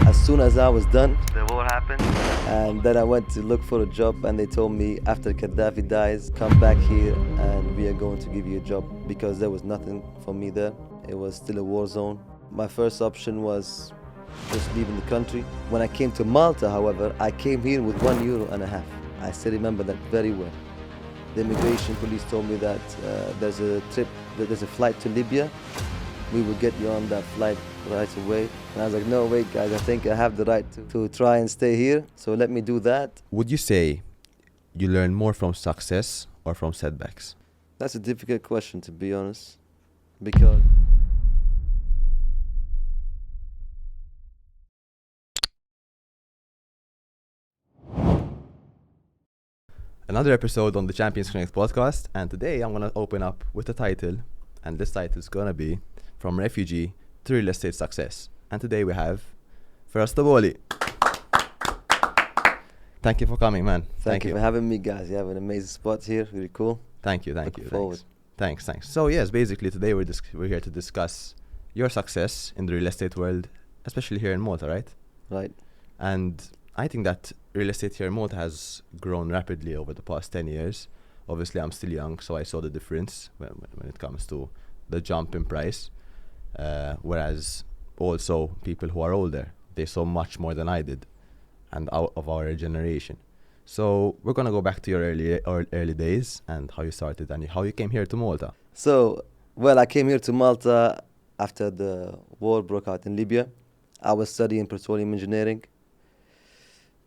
As soon as I was done, the war happened. And then I went to look for a job, and they told me after Gaddafi dies, come back here and we are going to give you a job, because there was nothing for me there. It was still a war zone. My first option was just leaving the country. When I came to Malta, however, I came here with €1.50. I still remember that very well. The immigration police told me that there's a flight to Libya. We will get you on that flight right away. And I was like, no, wait, guys, I think I have the right to try and stay here. So let me do that. Would you say you learn more from success or from setbacks? That's a difficult question, to be honest, because Another episode on the Champions Connect podcast, and today I'm going to open up with a title, and this title is going to be From Refugee to Real Estate Success. And today we have Feras Toboli. Thank you for coming, man. Thank you for having me, guys. You have an amazing spot here. Really cool. Thank you. Looking forward. Thanks. So yes, basically today we're here to discuss your success in the real estate world, especially here in Malta, right? Right. And I think that real estate here in Malta has grown rapidly over the past 10 years. Obviously, I'm still young, so I saw the difference when it comes to the jump in price. Whereas also people who are older, they saw much more than I did, and out of our generation. So we're going to go back to your early days and how you started and how you came here to Malta. So, I came here to Malta after the war broke out in Libya. I was studying petroleum engineering.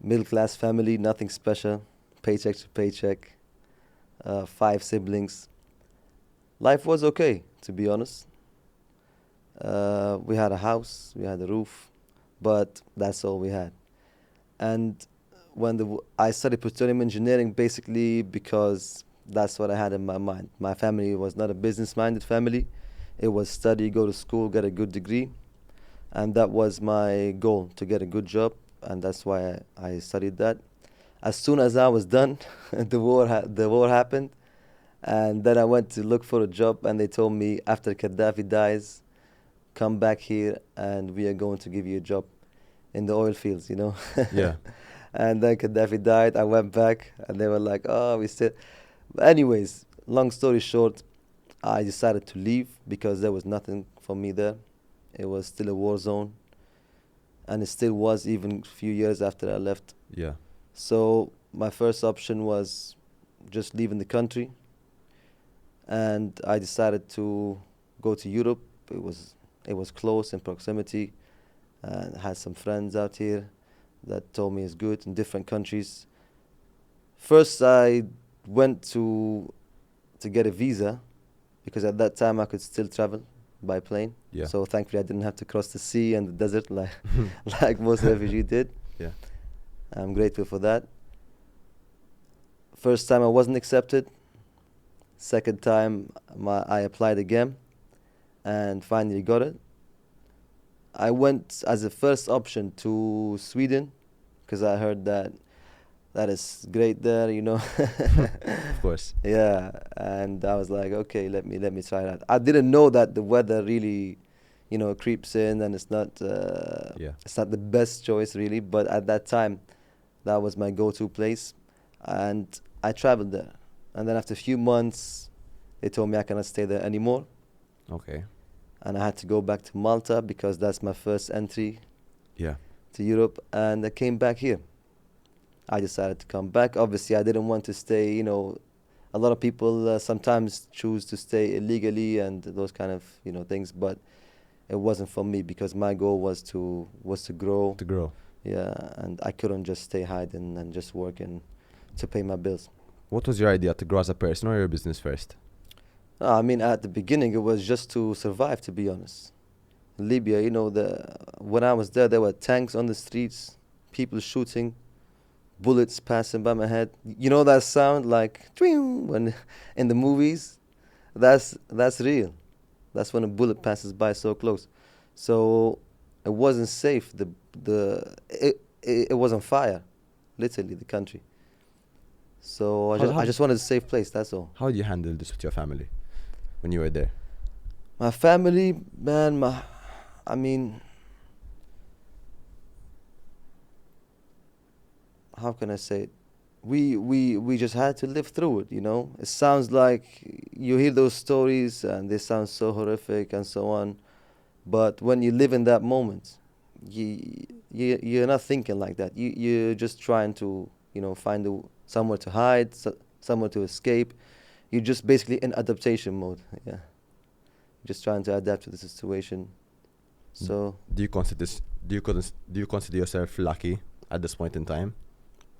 Middle class family, nothing special, paycheck to paycheck, 5 siblings. Life was okay, to be honest. We had a house, we had a roof, but that's all we had. And when I studied petroleum engineering basically because that's what I had in my mind. My family was not a business-minded family. It was study, go to school, get a good degree. And that was my goal, to get a good job. And that's why I studied that. As soon as I was done, the war happened, and then I went to look for a job, and they told me after Gaddafi dies, come back here, and we are going to give you a job in the oil fields, you know. Yeah. And then Gaddafi died. I went back, and they were like, "Oh, we still." But anyways, long story short, I decided to leave because there was nothing for me there. It was still a war zone. And it still was even a few years after I left. Yeah. So my first option was just leaving the country. And I decided to go to Europe. It was close in proximity. And I had some friends out here that told me it's good in different countries. First, I went to get a visa because at that time I could still travel by plane. Yeah. So thankfully I didn't have to cross the sea and the desert like most refugees did. Yeah. I'm grateful for that. First time I wasn't accepted. Second time I applied again and finally got it. I went as a first option to Sweden because I heard that is great there, you know. Of course. Yeah, and I was like, okay, let me try that. I didn't know that the weather really, you know, creeps in, and it's not the best choice really. But at that time, that was my go-to place, and I traveled there. And then after a few months, they told me I cannot stay there anymore. Okay. And I had to go back to Malta because that's my first entry. Yeah. To Europe, and I came back here. I decided to come back. Obviously, I didn't want to stay, you know, a lot of people sometimes choose to stay illegally and those kind of, you know, things, but it wasn't for me because my goal was to grow. To grow. Yeah, and I couldn't just stay hiding and just working to pay my bills. What was your idea, to grow as a person or your business first? I mean, at the beginning, it was just to survive, to be honest. Libya, you know, when I was there were tanks on the streets, people shooting, bullets passing by my head. You know that sound like when in the movies? That's real. That's when a bullet passes by so close. So it wasn't safe. It was on fire, literally, the country. So I just wanted a safe place, that's all. How did you handle this with your family when you were there? My family, man, I mean, how can I say it? We just had to live through it, you know. It sounds like you hear those stories and they sound so horrific and so on, but when you live in that moment, you're not thinking like that. You're just trying to, you know, find somewhere to hide, somewhere to escape. You're just basically in adaptation mode. Yeah, just trying to adapt to the situation. So, Do you consider do you consider yourself lucky at this point in time?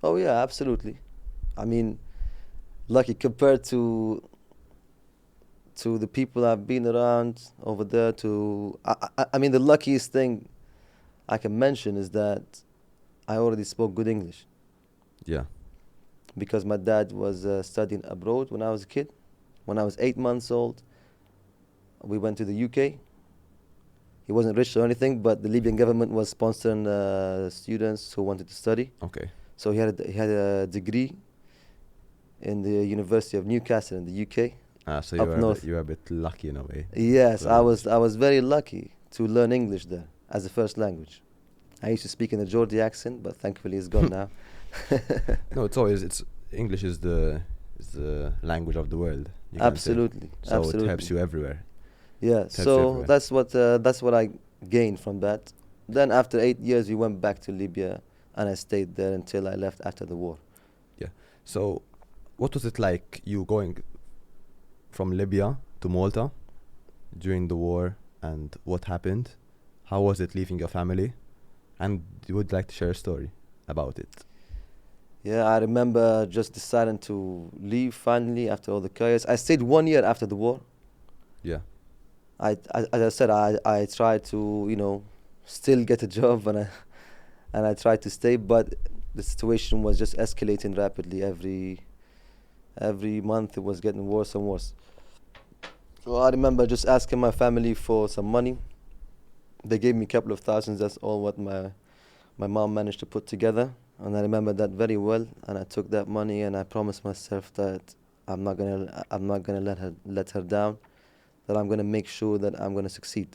oh yeah, absolutely. I mean, lucky compared to the people I've been around over there. I mean, the luckiest thing I can mention is that I already spoke good English Yeah. because my dad was studying abroad when I was a kid. When I was 8 months old, we went to the UK. He wasn't rich or anything, but the Libyan government was sponsoring students who wanted to study. Okay. So he had a degree in the University of Newcastle in the UK, So up north. you were a bit lucky in a way. Yes, To learn English. I was very lucky to learn English there as a first language. I used to speak in a Geordie accent, but thankfully it's gone now. No, it's English is the language of the world. You can say. Absolutely, So it helps absolutely. you everywhere. Yeah, helps you so everywhere. that's what I gained from that. Then after 8 years, we went back to Libya, and I stayed there until I left after the war. Yeah. So, what was it like you going from Libya to Malta during the war, and what happened? How was it leaving your family? And you would like to share a story about it? Yeah, I remember just deciding to leave finally after all the chaos. I stayed 1 year after the war. Yeah. As I said, I tried to, you know, still get a job, and I tried to stay, but the situation was just escalating rapidly. Every month it was getting worse and worse. So I remember just asking my family for some money. They gave me a couple of thousands. That's all what my mom managed to put together, and I remember that very well. And I took that money and I promised myself that I'm not gonna let her down. That I'm gonna make sure that I'm gonna succeed.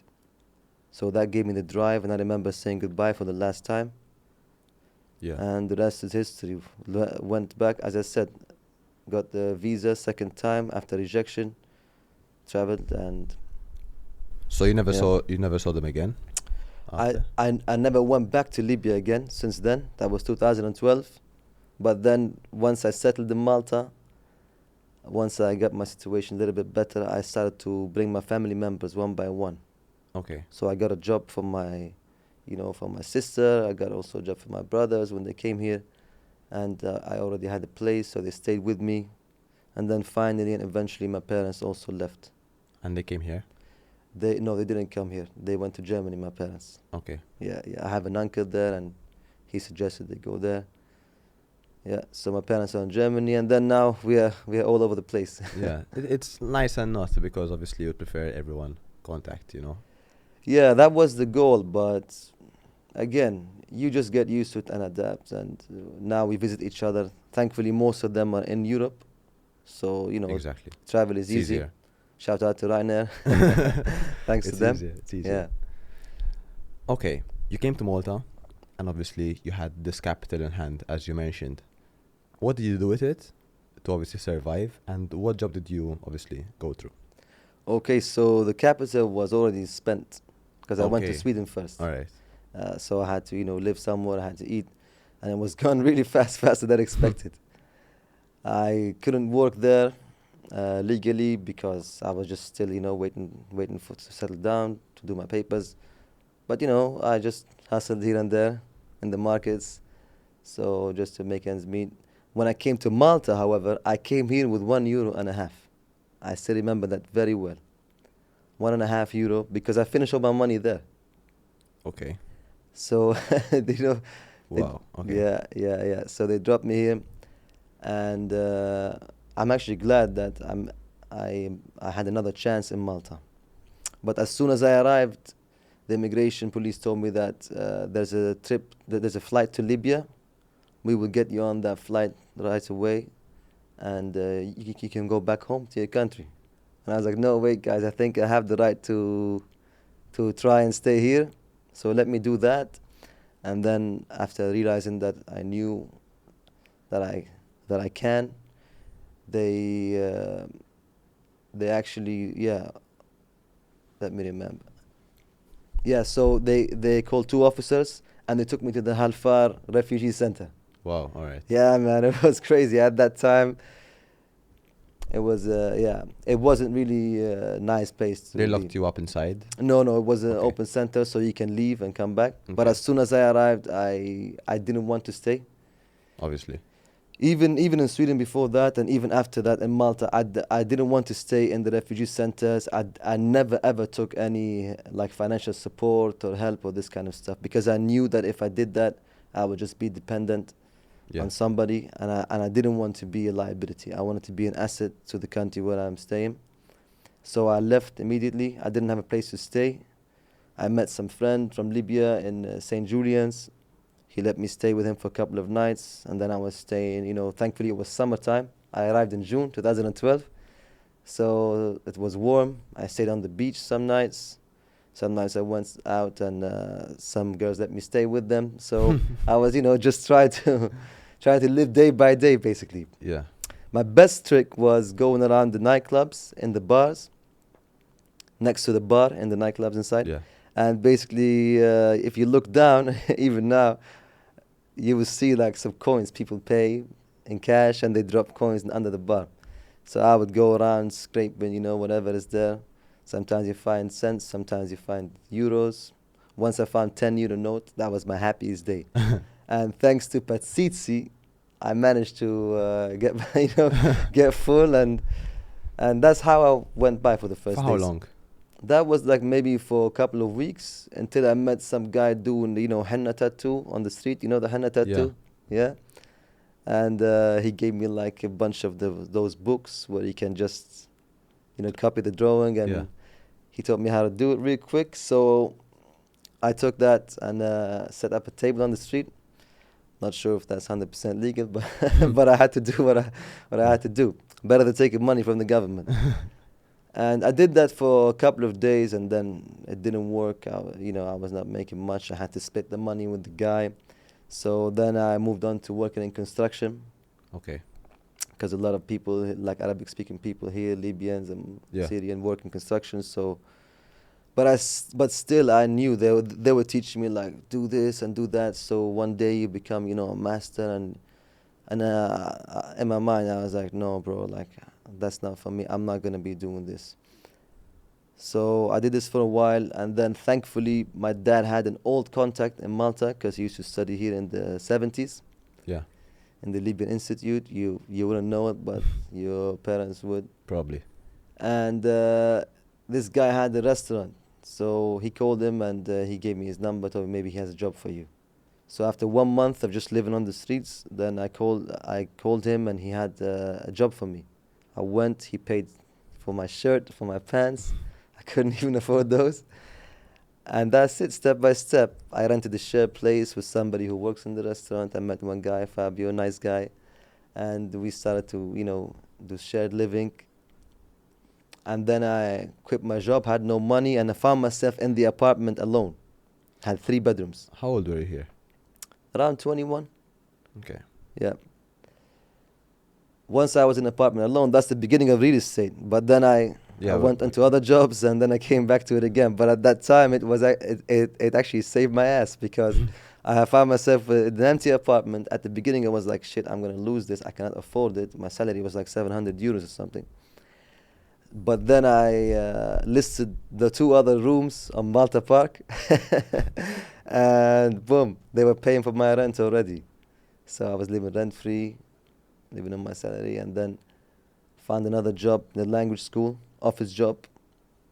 So that gave me the drive, and I remember saying goodbye for the last time. Yeah. And the rest is history. Went back, as I said, got the visa second time after rejection, traveled, and So yeah. you never saw them again I, after? I never went back to Libya again since then. That was 2012. But then once I settled in Malta, once I got my situation a little bit better, I started to bring my family members one by one. Okay. So I got a job for my, you know, for my sister. I got also a job for my brothers when they came here, and I already had a place, so they stayed with me. And then finally and eventually, my parents also left. And they came here? They didn't come here. They went to Germany. My parents. Okay. Yeah, yeah. I have an uncle there, and he suggested they go there. Yeah. So my parents are in Germany, and then now we are all over the place. Yeah. It's nice and not because obviously you prefer everyone contact, you know? Yeah, that was the goal, but again, you just get used to it and adapt. And now we visit each other. Thankfully, most of them are in Europe, so you know, Exactly. travel is It's easy. easier. Shout out to Ryanair. Thanks to It's them. easier. It's easier. Yeah. Okay. You came to Malta and obviously you had this capital in hand, as you mentioned. What did you do with it to obviously survive? And what job did you obviously go through? Okay, so the capital was already spent because I went to Okay. Sweden first. All right. So I had to, you know, live somewhere. I had to eat, and it was gone really fast, faster than expected. I couldn't work there legally because I was just still, you know, waiting for to settle down to do my papers. But you know, I just hustled here and there in the markets, so just to make ends meet. When I came to Malta, however, I came here with €1.50. I still remember that very well. €1.50 because I finished all my money there. Okay. So you know, Wow. Okay. yeah, yeah, yeah. So they dropped me here, and I'm actually glad that I had another chance in Malta. But as soon as I arrived, the immigration police told me that there's a flight to Libya. We will get you on that flight right away, and you can go back home to your country. And I was like, no, wait, guys, I think I have the right to try and stay here. So let me do that. And then after realizing that I knew that I can. They they actually, yeah, let me remember. Yeah, so they called two officers and they took me to the Halfar refugee center. Wow. All right. Yeah, man, it was crazy at that time. It was yeah, it wasn't really a nice place They to be. locked you up inside. No, no, it was an Okay. open center, so you can leave and come back. But Okay. as soon as I arrived, I didn't want to stay. Obviously. Even in Sweden before that, and even after that in Malta, I didn't want to stay in the refugee centers. I never ever took any like financial support or help or this kind of stuff because I knew that if I did that, I would just be dependent Yeah. on somebody, and I didn't want to be a liability. I wanted to be an asset to the country where I'm staying. So I left immediately. I didn't have a place to stay. I met some friend from Libya in St. Julian's. He let me stay with him for a couple of nights, and then I was staying, thankfully it was summertime. I arrived in June 2012, so it was warm. I stayed on the beach some nights. Some nights I went out and some girls let me stay with them. So I was, just try to live day by day, basically. Yeah. My best trick was going around the nightclubs in the bars, next to the bar in the nightclubs inside. Yeah. And basically, if you look down, even now, you will see like some coins people pay in cash and they drop coins under the bar. So I would go around scraping, whatever is there. Sometimes you find cents, sometimes you find euros. Once I found 10 euro note, that was my happiest day. And thanks to Patsitsi, I managed to get get full, and that's how I went by for the first For how days. long? That was like maybe for a couple of weeks until I met some guy doing henna tattoo on the street. You know the henna tattoo, yeah. And he gave me like a bunch of those books where you can just copy the drawing, and Yeah. he taught me how to do it real quick. So I took that and set up a table on the street. Not sure if that's 100% legal, but but I had to do what I had to do. Better than taking money from the government. And I did that for a couple of days, and then it didn't work. I was not making much. I had to split the money with the guy. So then I moved on to working in construction, Okay. because a lot of people, like Arabic-speaking people here, Libyans and Yeah. Syrian, work in construction. So, but still, I knew they were teaching me like do this and do that. So one day you become, a master, and in my mind I was like, no, bro, like that's not for me. I'm not gonna be doing this. So I did this for a while, and then thankfully my dad had an old contact in Malta because he used to study here in the 70s Yeah. in the Libyan Institute. You wouldn't know it, but your parents would. Probably. And this guy had a restaurant, so he called him and he gave me his number. Told me maybe he has a job for you. So after 1 month of just living on the streets, then I called him and he had a job for me. I went. He paid for my shirt, for my pants. I couldn't even afford those. And that's it, step by step. I rented a shared place with somebody who works in the restaurant. I met one guy, Fabio, nice guy. And we started to, do shared living. And then I quit my job, had no money, and I found myself in the apartment alone. Had 3 bedrooms. How old were you here? Around 21. Okay. Yeah. Once I was in an apartment alone, that's the beginning of real estate. But then I went into other jobs, and then I came back to it again. But at that time, it actually saved my ass because I found myself in an empty apartment. At the beginning, I was like, shit, I'm going to lose this. I cannot afford it. My salary was like 700 euros or something. But then I listed the 2 other rooms on Malta Park. And boom, they were paying for my rent already. So I was living rent-free, living on my salary, and then found another job in the language school, office job.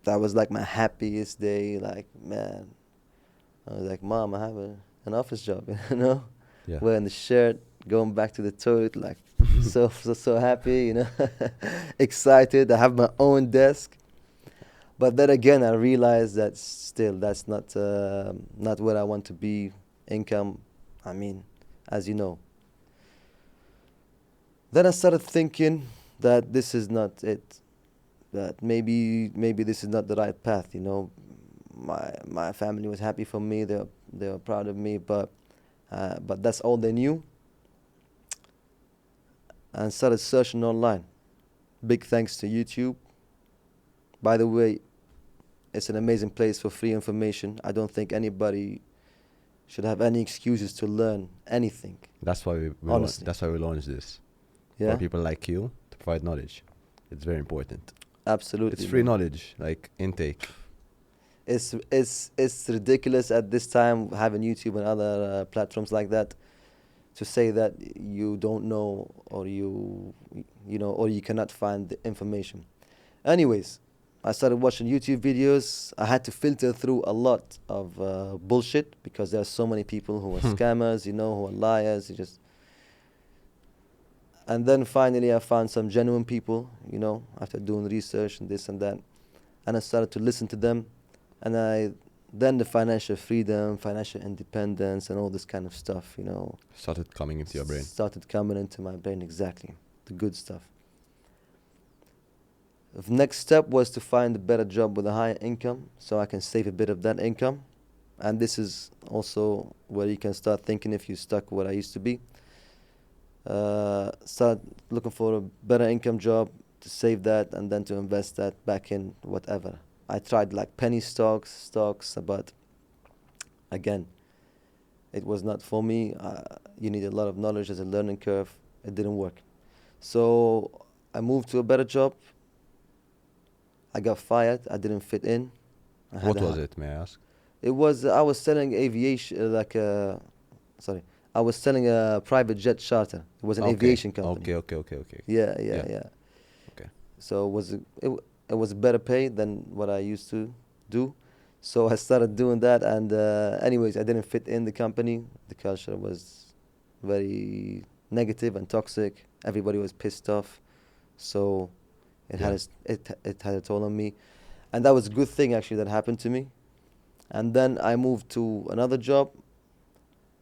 That was like my happiest day. Like, man, I was like, Mom, I have an office job, Yeah. Wearing the shirt, going back to the toilet, like so happy, excited. I have my own desk. But then again, I realized that still that's not where I want to be. Income, I mean, as you know. Then I started thinking that this is not it. That maybe this is not the right path. My family was happy for me. They were proud of me, but that's all they knew. and started searching online. Big thanks to YouTube. By the way, it's an amazing place for free information. I don't think anybody should have any excuses to learn anything. That's why Honestly. that's why we launched this. For Yeah, people like you to provide knowledge. It's very important. absolutely. It's free man. knowledge, like intake. It's ridiculous at this time having YouTube and other platforms like that to say that you don't know or you know or you cannot find the information. Anyways, I started watching YouTube videos. I had to filter through a lot of bullshit because there are so many people who are scammers, who are liars. And then finally, I found some genuine people, after doing research and this and that, and I started to listen to them, and then the financial freedom, financial independence, and all this kind of stuff, Started coming into your brain. started coming into my brain. Exactly, the good stuff. The next step was to find a better job with a higher income so I can save a bit of that income. And this is also where you can start thinking if you're stuck where I used to be. Start looking for a better income job to save that and then to invest that back in whatever. I tried like penny stocks, but again, it was not for me. You need a lot of knowledge as a learning curve. It didn't work. So I moved to a better job. I got fired. I didn't fit in. What was it, may I ask? It was I was selling aviation sorry. I was selling a private jet charter. It was an aviation company. Okay. Yeah. Yeah. Okay. So it was better pay than what I used to do. So I started doing that, and anyways, I didn't fit in the company. The culture was very negative and toxic. Everybody was pissed off. So it Yeah. it had a toll on me, and that was a good thing actually that happened to me. And then I moved to another job,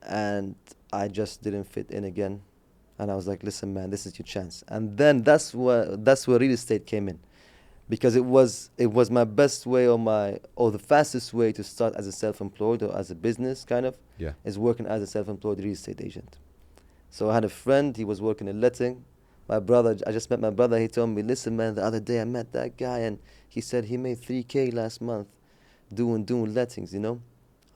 and I just didn't fit in again. And I was like, listen, man, this is your chance. And then that's where real estate came in, because it was my best way or the fastest way to start as a self-employed or as a business kind of Yeah. is working as a self-employed real estate agent. So I had a friend, he was working in letting. My brother, I just met my brother. He told me, listen, man, the other day I met that guy, and he said he made 3K last month doing lettings. And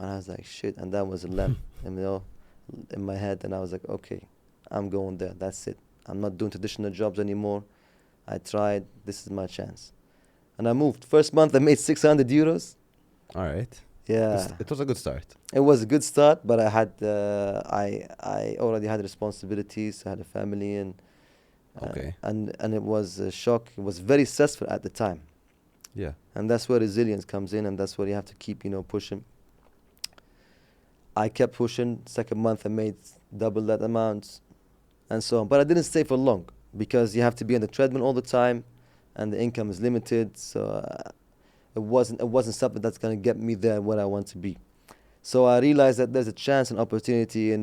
I was like, shit, and that was a lamp, in my head, and I was like, okay, I'm going there. That's it. I'm not doing traditional jobs anymore. I tried. This is my chance, and I moved. First month, I made 600 euros. All right. Yeah, It was a good start. it was a good start, but I already had responsibilities. I had a family, Okay. and it was a shock. It was very stressful at the time, Yeah. and that's where resilience comes in, and that's where you have to keep pushing. I kept pushing. Second month, I made double that amount, and so on. But I didn't stay for long because you have to be on the treadmill all the time, and the income is limited. So it wasn't something that's gonna get me there where I want to be. So I realized that there's a chance and opportunity in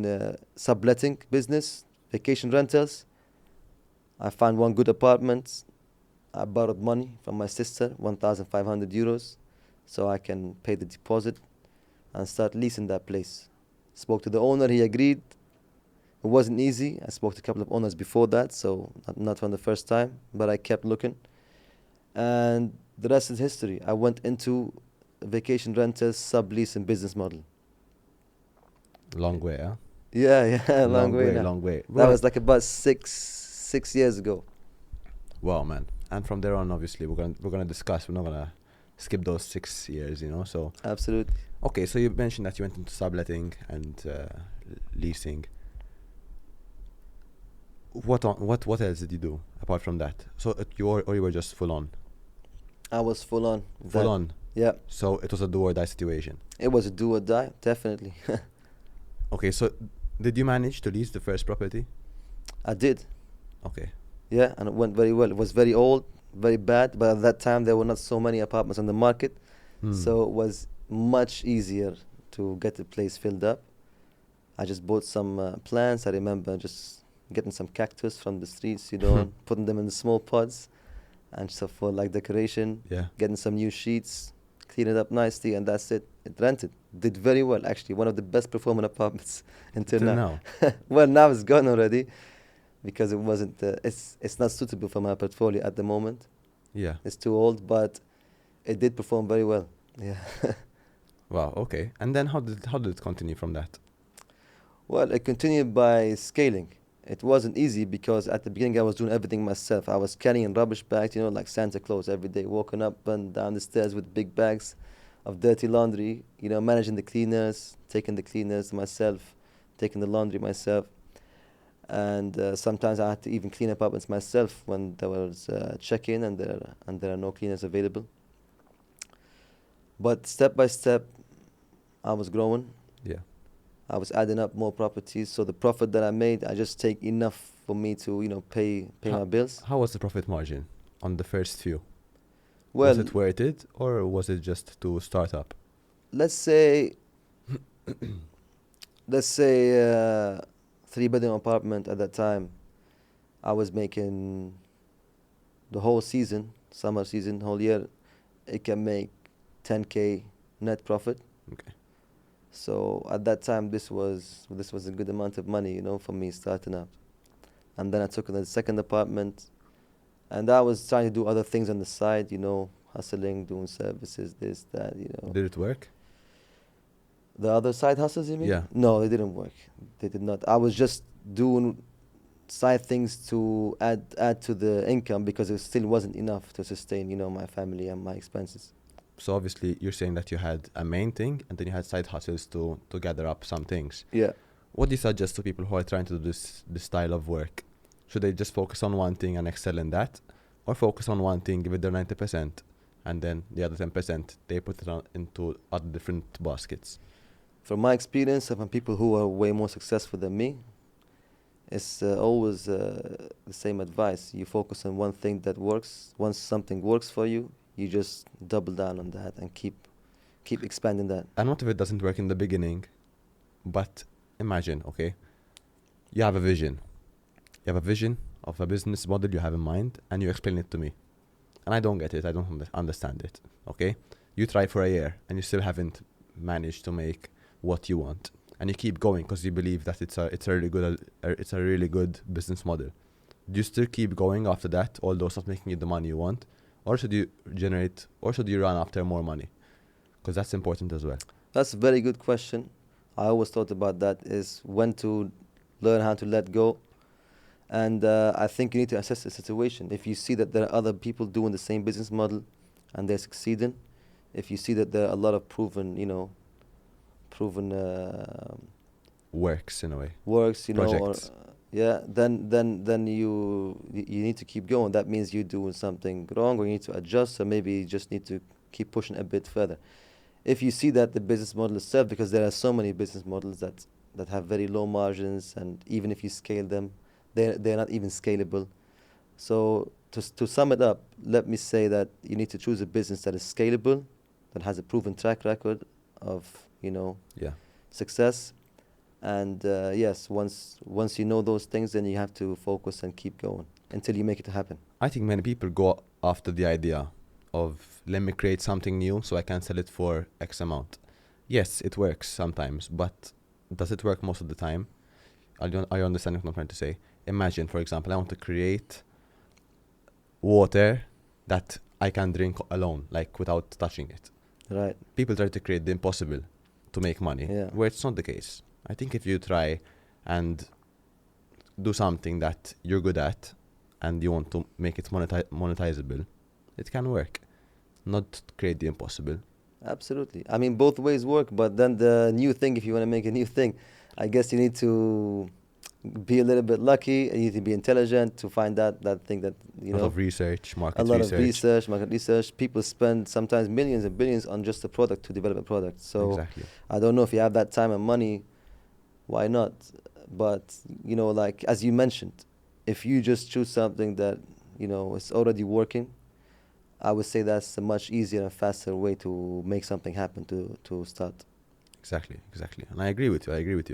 subletting business, vacation rentals. I found one good apartment. I borrowed money from my sister, 1,500 euros, so I can pay the deposit and start leasing that place. Spoke to the owner, he agreed. It wasn't easy. I spoke to a couple of owners before that, so not from the first time, but I kept looking. And the rest is history. I went into vacation rentals, subleasing business model. Long way, huh? Yeah, long way now. Long way. That was like about six years ago. Wow, man. And from there on, obviously, we're gonna discuss. We're not gonna skip those 6 years, So Absolutely. okay. So you mentioned that you went into subletting and leasing. What else did you do apart from that? So you were just full on. I was full on. Full on. Yeah, So it was a do or die situation. it was a do or die, definitely. Okay. So did you manage to lease the first property? I did. Okay. Yeah, and it went very well. It was very old, very bad, but at that time there were not so many apartments on the market, so it was much easier to get the place filled up. I just bought some plants. I remember just getting some cactus from the streets, putting them in the small pots and stuff for like decoration, Yeah. getting some new sheets, clean it up nicely, and that's it. It rented. Did very well, actually. One of the best performing apartments until Till now. now. Well, now it's gone already. because it wasn't. It's not suitable for my portfolio at the moment. Yeah. It's too old, but it did perform very well. Yeah. Wow. Okay. And then how did it continue from that? Well, it continued by scaling. It wasn't easy because at the beginning I was doing everything myself. I was carrying rubbish bags, like Santa Claus every day, walking up and down the stairs with big bags of dirty laundry, managing the cleaners, taking the cleaners myself, taking the laundry myself. And sometimes I had to even clean up apartments myself when there was check-in and there are no cleaners available. But step by step, I was growing. Yeah. I was adding up more properties, so the profit that I made, I just take enough for me to, pay How, my bills. how was the profit margin on the first few? Was Well, it worth it, or was it just to start up? let's say, let's say, 3 bedroom apartment at that time, I was making the whole season, summer season, whole year, it can make 10K net profit. Okay. So at that time, this was a good amount of money, for me starting up. And then I took the second apartment, and I was trying to do other things on the side, hustling, doing services, this, that. Did it work? The other side hustles, you mean? Yeah. No, it didn't work. They did not. I was just doing side things to add to the income because it still wasn't enough to sustain, my family and my expenses. So obviously you're saying that you had a main thing and then you had side hustles to gather up some things. Yeah. What do you suggest to people who are trying to do this style of work? Should they just focus on one thing and excel in that? Or focus on one thing, give it their 90%, and then the other 10%, they put it into other different baskets? From my experience and from people who are way more successful than me, it's always the same advice. You focus on one thing that works. Once something works for you, you just double down on that and keep expanding that. And what if it doesn't work in the beginning? But imagine, okay, you have a vision. You have a vision of a business model you have in mind, and you explain it to me. And I don't get it. I don't understand it, okay? You try for a year, and you still haven't managed to make what you want. And you keep going because you believe that it's a really good business model. Do you still keep going after that, although it's not making you the money you want? Or should you run after more money? Because that's important as well. That's a very good question. I always thought about that, is when to learn how to let go. And I think you need to assess the situation. If you see that there are other people doing the same business model and they're succeeding, if you see that there are a lot of proven Works in a way. works, Projects. then you need to keep going. That means you're doing something wrong, or you need to adjust, or maybe you just need to keep pushing a bit further. If you see that the business model itself, because there are so many business models that have very low margins, and even if you scale them, they're not even scalable. So to sum it up, let me say that you need to choose a business that is scalable, that has a proven track record of Yeah. success. And yes, once you know those things, then you have to focus and keep going until you make it happen. I think many people go after the idea of, let me create something new so I can sell it for X amount. Yes, it works sometimes, but does it work most of the time? Are you understanding what I'm trying to say? Imagine, for example, I want to create water that I can drink alone, like without touching it. Right. People try to create the impossible to make money, Yeah. where it's not the case. I think if you try and do something that you're good at and you want to make it monetizable, it can work. Not create the impossible. Absolutely. I mean, both ways work, but then the new thing, if you want to make a new thing, I guess you need to be a little bit lucky, and you need to be intelligent to find that thing that, A lot of research, market a lot research. of market research. People spend sometimes millions and billions on just a product, to develop a product. So Exactly. I don't know if you have that time and money, why not? But, like, as you mentioned, if you just choose something that, is already working, I would say that's a much easier and faster way to make something happen, to start. Exactly. And I agree with you. I agree with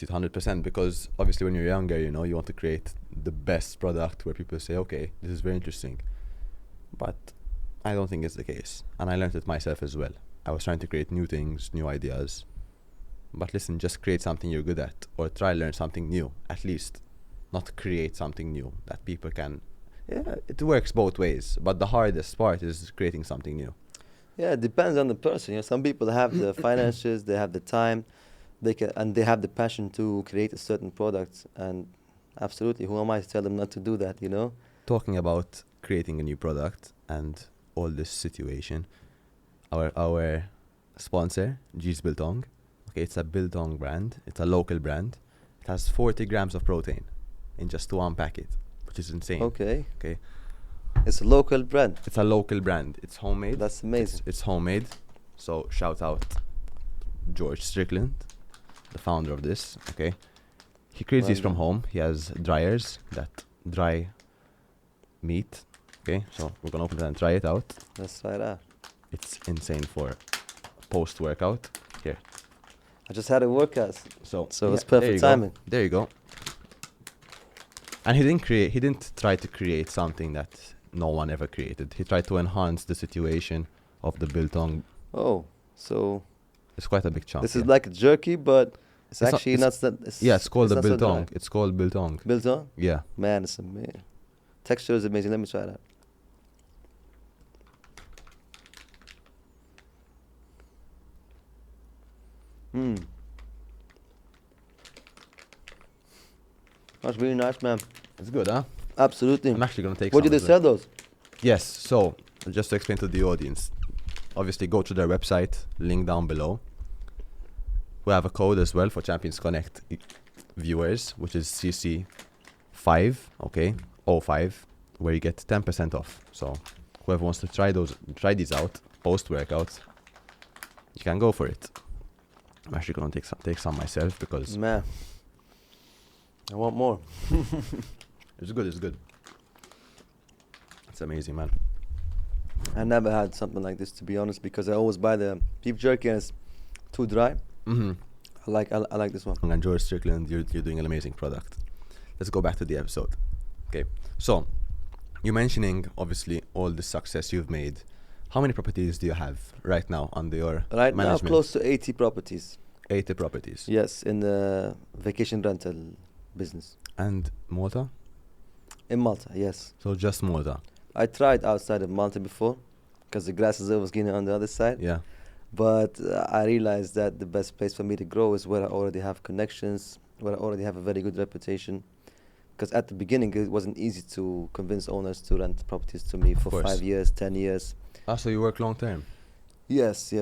you 100%, because obviously when you're younger, you want to create the best product where people say, okay, this is very interesting. But I don't think it's the case. And I learned it myself as well. I was trying to create new things, new ideas. But listen, just create something you're good at, or try learn something new, at least. not create something new that people can. Yeah, it works both ways, but the hardest part is creating something new. Yeah, it depends on the person. You know, some people have the finances, they have the time, and they have the passion to create a certain product. And absolutely, who am I to tell them not to do that? You know? Talking about creating a new product and all this situation, our sponsor, G's Biltong. Okay, it's a Biltong brand. It's a local brand. It has 40 grams of protein in just one packet, which is insane. Okay. Okay, It's a local brand. it's a local brand. It's homemade. That's amazing. It's homemade. So shout out George Strickland, the founder of this. Okay, he creates these from home. He has dryers that dry meat. Okay, so we're gonna open it and try it out. Let's try that. It's insane for post-workout. Here. I just had a workout, So so yeah, it's there perfect you go. timing. There you go. And he didn't try to create something that no one ever created. He tried to enhance the situation of the biltong. Oh, so It's quite a big chunk. this is like a jerky, but it's not- actually it's- not that. yeah, it's called the not so dry. biltong. It's called biltong. Biltong? Yeah. Man, it's amazing. Texture is amazing. Let me try that. Hmm. That's really nice, man. It's good, huh? Absolutely. I'm actually gonna take Where some do they as well. sell those? Yes, so just to explain to the audience, obviously go to their website, link down below. We have a code as well for Champions Connect viewers, which is CC5, okay, 05, where you get 10% off. So whoever wants to try these out post-workout, you can go for it. I'm actually gonna take some myself because Man, I want more. it's good. It's good. It's amazing, man. I never had something like this, to be honest, because I always buy the beef jerky and it's too dry. Mm-hmm. I like this one. And George Strickland, you're doing an amazing product. Let's go back to the episode. Okay, so you're mentioning obviously all the success you've made. How many properties do you have right now under your Right now, management? close to 80 properties. 80 properties. Yes, in the vacation rental business. And Malta? In Malta, yes. So just Malta. I tried outside of Malta before, because the grass is always greener on the other side. Yeah. But I realized that the best place for me to grow is where I already have connections, where I already have a very good reputation. Because at the beginning, it wasn't easy to convince owners to rent properties to me for course. 5 years, 10 years. Ah, so you work long term? Yes.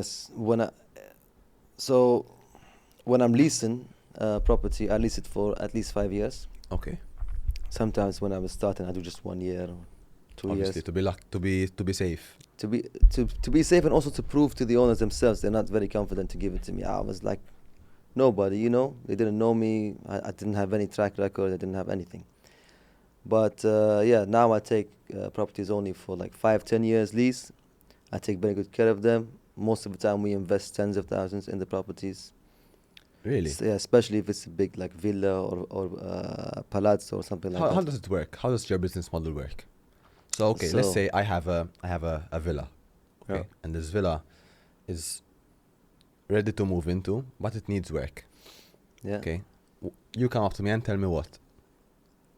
When I'm leasing property, I lease it for at least 5 years. Okay. Sometimes when I was starting, I do just 1 year or 2 Obviously, years. to be safe. To be safe and also to prove to the owners themselves they're not very confident to give it to me. I was like nobody, you know. They didn't know me. I didn't have any track record. I didn't have anything. But yeah, now I take properties only for like 5-10 years lease. I take very good care of them. Most of the time we invest tens of thousands in the properties. Really? Yeah, especially if it's a big like villa or palazzo or something like How that. does it work? How does your business model work? So okay, let's So- say I have a villa. Okay. Yeah. And this villa is ready to move into, but it needs work. Yeah. Okay. You come up to me and tell me what.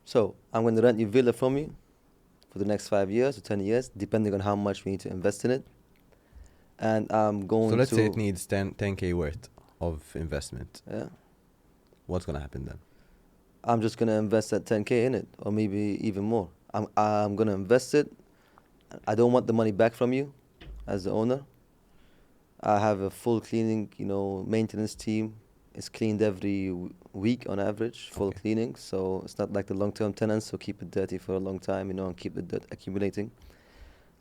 So I'm going to rent your villa from you for the next 5 years or 10 years, depending on how much we need to invest in it. And I'm going So let's to... say it needs 10K worth of investment. Yeah. What's gonna happen then? I'm just going to invest that 10K in it, or maybe even more. I'm going to invest it. I don't want the money back from you as the owner. I have a full cleaning, maintenance team. It's cleaned every week on average, full Okay. cleaning. So it's not like the long-term tenants who keep it dirty for a long time, and keep the dirt accumulating.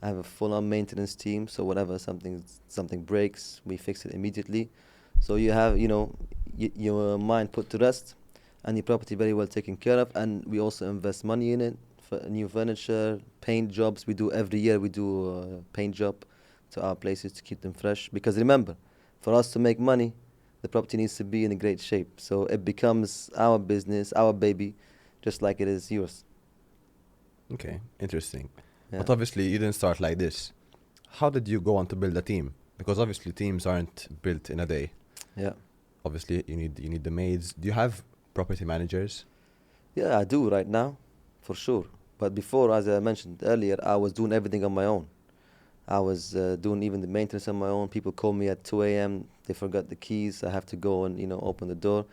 I have a full-on maintenance team. So whenever something breaks, we fix it immediately. So you have, your mind put to rest, and your property very well taken care of. And we also invest money in it for new furniture, paint jobs. We do every year. We do a paint job to our places to keep them fresh. Because remember, for us to make money, the property needs to be in a great shape. So it becomes our business, our baby, just like it is yours. Okay, interesting. Yeah. But obviously you didn't start like this. How did you go on to build a team? Because obviously teams aren't built in a day. Yeah. Obviously you need the maids. Do you have property managers? Yeah, I do right now, for sure. But before, as I mentioned earlier, I was doing everything on my own. I was doing even the maintenance on my own. People call me at 2 a.m. They forgot the keys. I have to go and open the door.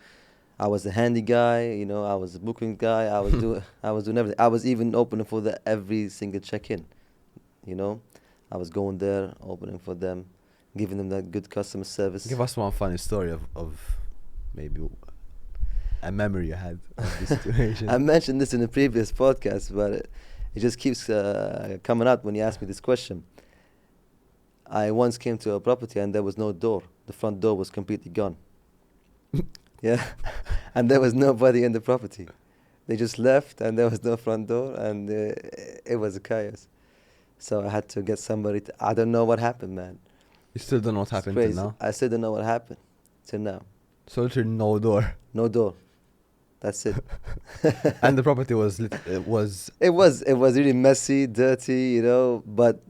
I was the handy guy. I was the booking guy. I was doing everything. I was even opening for the every single check-in. You know, I was going there, opening for them, giving them that good customer service. Give us one funny story of maybe a memory you had of this situation. I mentioned this in a previous podcast, but it just keeps coming out when you ask me this question. I once came to a property and there was no door. The front door was completely gone. Yeah, and there was nobody in the property. They just left and there was no front door and it was a chaos. So I had to get somebody to, I don't know what happened, man. You still don't know what It's happened till crazy. now? I still don't know what happened till now. So literally no door. No door. That's it. And the property was was It was really messy, dirty, but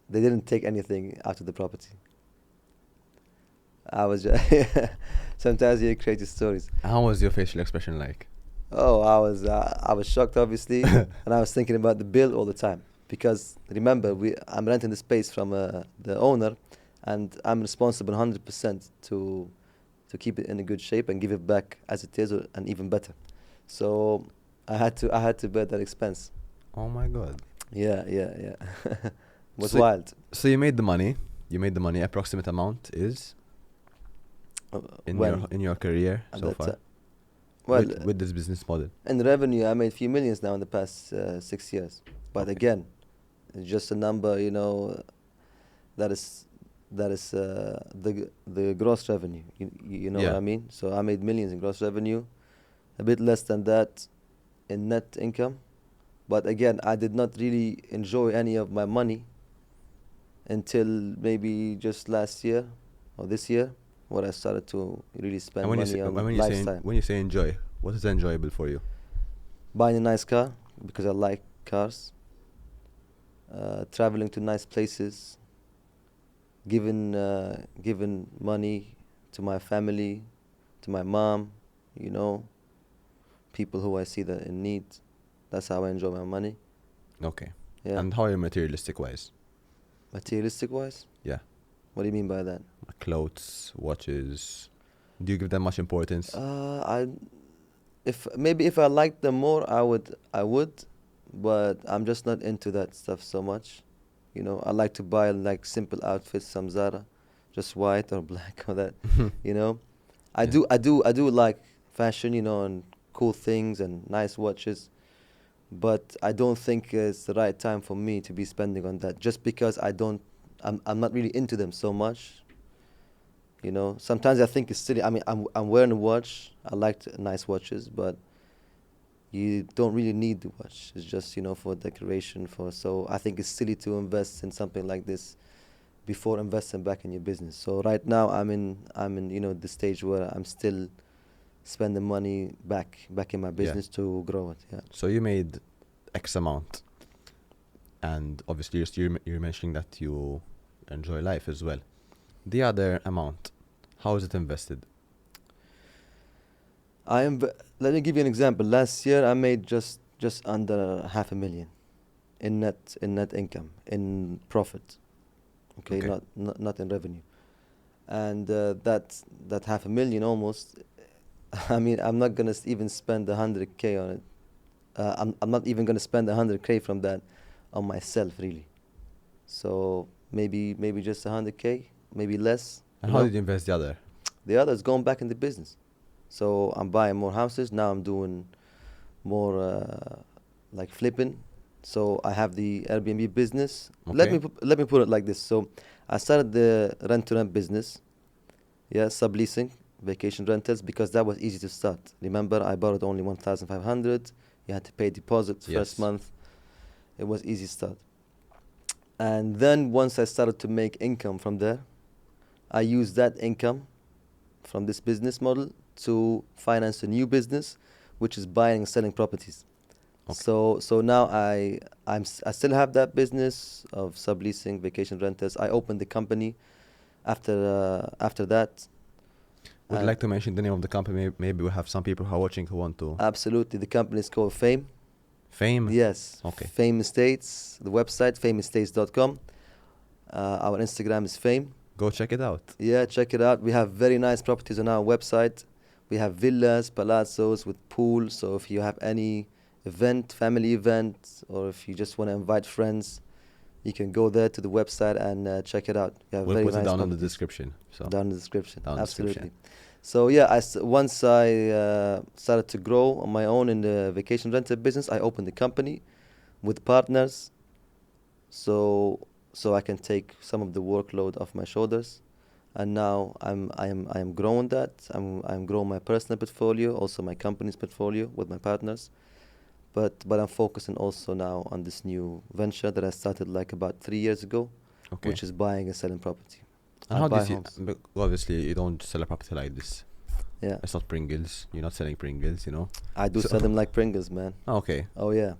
they didn't take anything out of the property. I was just sometimes you hear crazy stories. how was your facial expression like? Oh, I was shocked, obviously, and I was thinking about the bill all the time because remember, I'm renting the space from the owner, and I'm responsible 100% to keep it in a good shape and give it back as it is, and even better. So I had to bear that expense. Oh my god. Yeah, yeah, yeah. Was So- wild. So you made the money. You made the money. Approximate amount is Uh, in when your in your career at so that far ti- well, with this business model. in revenue, I made few millions now in the past 6 years. But Okay. again, it's just a number, that is the gross revenue. You know what Yeah. I mean? So I made millions in gross revenue, a bit less than that in net income. But again, I did not really enjoy any of my money until maybe just last year or this year, where I started to really spend And when you say money on when you say lifestyle. when you say enjoy, what is enjoyable for you? Buying a nice car because I like cars. Traveling to nice places. Giving money to my family, to my mom, you know, people who I see that in need. That's how I enjoy my money. Okay. Yeah. And how are you materialistic wise? Materialistic wise, Yeah. what do you mean by that? Clothes, watches. Do you give them much importance? I if I liked them more, I would, but I'm just not into that stuff so much. I like to buy like simple outfits, some Zara, just white or black or that. You know, I Yeah. do I do I do like fashion, and cool things and nice watches, but I don't think it's the right time for me to be spending on that just because I'm not really into them so much. Sometimes I think it's silly. I mean, I'm wearing a watch. I like nice watches, but you don't really need the watch. It's just for decoration. So I think it's silly to invest in something like this before investing back in your business. So right now I'm in the stage where I'm still spending money back in my business to grow it. Yeah. So you made X amount, and obviously you're mentioning that you enjoy life as well. The other amount, how is it invested? Let me give you an example. Last year I made just under 500,000 in net income, in profit. Okay, Okay. not in revenue. And that 500,000 almost. I mean, I'm not gonna even spend 100K on it. I'm not even gonna spend 100K from that on myself really. So maybe just 100K, maybe less. And you how know? did you invest the other? The other is going back in the business. So I'm buying more houses. Now I'm doing more like flipping. So I have the Airbnb business. Okay. Let me put it like this. So I started the rent to rent business. Yeah, subleasing, vacation rentals, because that was easy to start. Remember, I borrowed only 1,500. You had to pay deposits Yes. first month. It was easy start. And then once I started to make income from there, I used that income from this business model to finance a new business, which is buying and selling properties. Okay. So now I still have that business of subleasing, vacation rentals. I opened the company after that. Would you like to mention the name of the company? Maybe we have some people who are watching who want to. Absolutely. The company is called Fame. Fame? Yes. Okay. Fame Estates. The website, fameestates.com. Our Instagram is Fame. Go check it out. Yeah, check it out. We have very nice properties on our website. We have villas, palazzos with pool. So if you have any event, family event, or if you just want to invite friends, you can go there to the website and check it out. We have We'll very put nice it down in the properties. description. So Down in the description. Down in the Absolutely. description. So yeah, once I started to grow on my own in the vacation rental business, I opened the company with partners, so I can take some of the workload off my shoulders. And now I am growing that. I'm growing my personal portfolio, also my company's portfolio with my partners. But I'm focusing also now on this new venture that I started like about 3 years ago, Okay. which is buying and selling property. And I how do buy you see? homes. Obviously, you don't sell a property like this. Yeah, It's not Pringles. You're not selling Pringles, you know. I do So- sell them like Pringles, man. Okay. Oh yeah.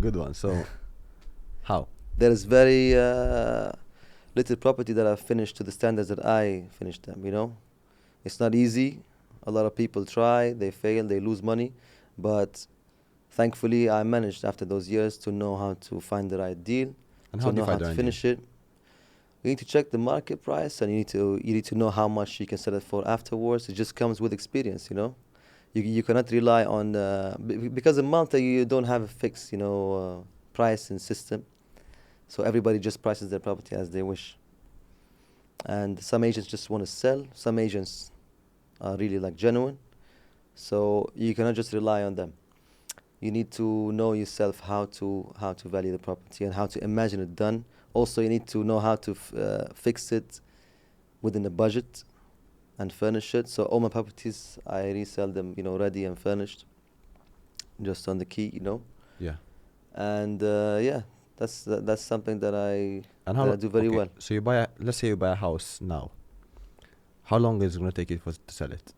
Good one. So, how? There is very little property that I've finished to the standards that I finished them, you know. It's not easy. A lot of people try, they fail, they lose money. But thankfully, I managed after those years to know how to find the right deal, And to how do know you how find the to right finish it. You need to check the market price, and you need to know how much you can sell it for afterwards. It just comes with experience, you know. You cannot rely on because in Malta you don't have a fixed, you know, pricing system. So everybody just prices their property as they wish. And some agents just want to sell. Some agents are really like genuine. So you cannot just rely on them. You need to know yourself how to value the property and how to imagine it done. Also, you need to know how to fix it within a budget and furnish it. So all my properties, I resell them, you know, ready and furnished, just on the key, you know. Yeah. And yeah, that's something that I And that I do very okay, well. So let's say you buy a house now. How long is it going to take you to sell it?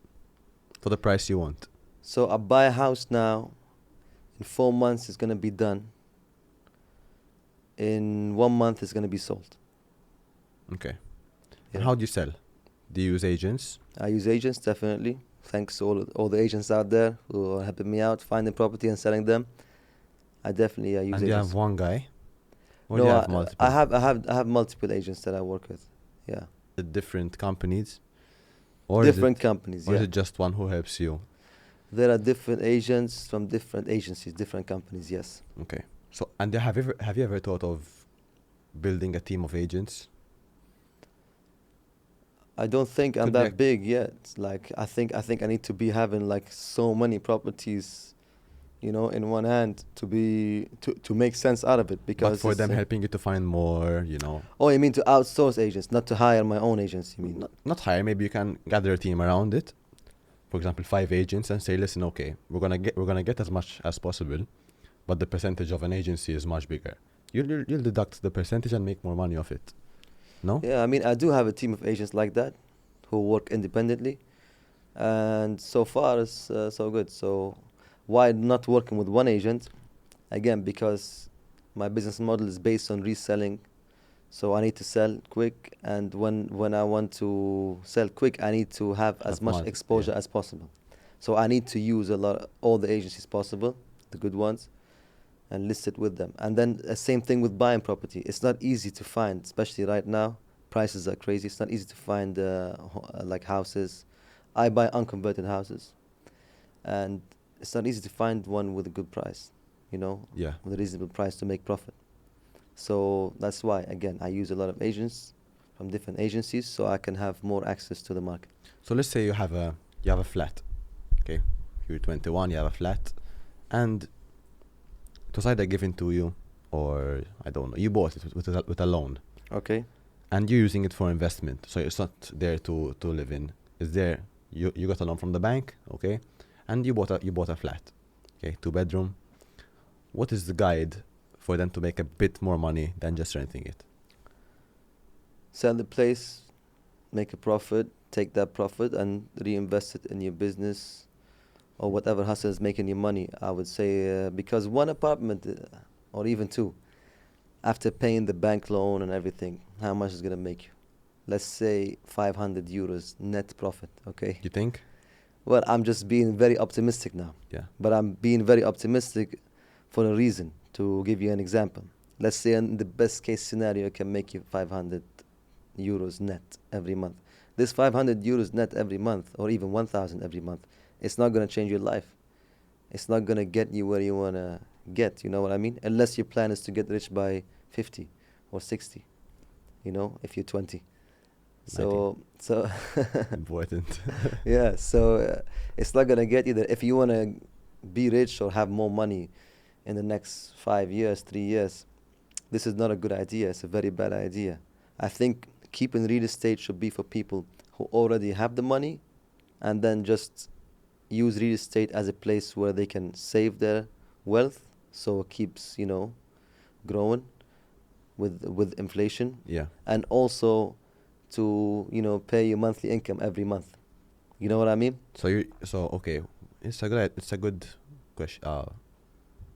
For the price you want? So I buy a house now. In 4 months, it's gonna be done. In 1 month, it's gonna be sold. Okay. Yeah. And how do you sell? Do you use agents? I use agents, definitely. Thanks to all the agents out there who are helping me out finding property and selling them. I definitely use And agents. you have one guy? Or No, do you have multiple? I have multiple agents that I work with. Yeah. The different companies? Or Different companies, or is yeah. it just one who helps you? There are different agents from different agencies, different companies, yes. Okay. So, and have you ever thought of building a team of agents? I don't think I'm Could be that big yet. Like I think I need to be having like so many properties, you know, in one hand to make sense out of it, because But for it's, them helping you to find more, you know. Oh, you mean to outsource agents, not to hire my own agents, you mean? Not hire, maybe you can gather a team around it. For example, 5 agents, and say, listen, okay, we're gonna get as much as possible, but the percentage of an agency is much bigger. You'll deduct the percentage and make more money off it. No? Yeah, I mean, I do have a team of agents like that who work independently, and so far it's so good. So why not working with one agent? Again, because my business model is based on reselling, so I need to sell quick, and when I want to sell quick, I need to have as much exposure as possible. So I need to use all the agencies possible, the good ones, and list it with them. And then same thing with buying property. It's not easy to find, especially right now. Prices are crazy. It's not easy to find like houses. I buy unconverted houses, and it's not easy to find one with a good price, you know, Yeah. with a reasonable price to make profit. So that's why, again, I use a lot of agents from different agencies so I can have more access to the market. So let's say you have a flat. Okay. You're 21, you have a flat, and it was either given to you, or I don't know, you bought it with a loan. Okay. And you're using it for investment, so it's not there to live in. It's there. You got a loan from the bank, okay, and you bought a flat, okay, 2-bedroom. What is the guide for them to make a bit more money than just renting it? Sell the place, make a profit, take that profit and reinvest it in your business or whatever hustle is making you money. I would say because one apartment or even two, after paying the bank loan and everything, how much is going to make you? let's say 500 euros net profit, okay? You think? Well, I'm just being very optimistic now. Yeah. But I'm being very optimistic for a reason. To give you an example, let's say in the best case scenario, it can make you 500 euros net every month. This 500 euros net every month, or even 1,000 every month, it's not going to change your life. It's not going to get you where you want to get, you know what I mean? Unless your plan is to get rich by 50 or 60, you know, if you're 20. So Important. yeah, so it's not gonna get you there. If you wanna be rich or have more money in the next 5 years, 3 years, this is not a good idea. It's a very bad idea. I think keeping real estate should be for people who already have the money, and then just use real estate as a place where they can save their wealth, so it keeps, you know, growing with inflation, Yeah. and also to, you know, pay your monthly income every month. You know what I mean? So okay, it's a good question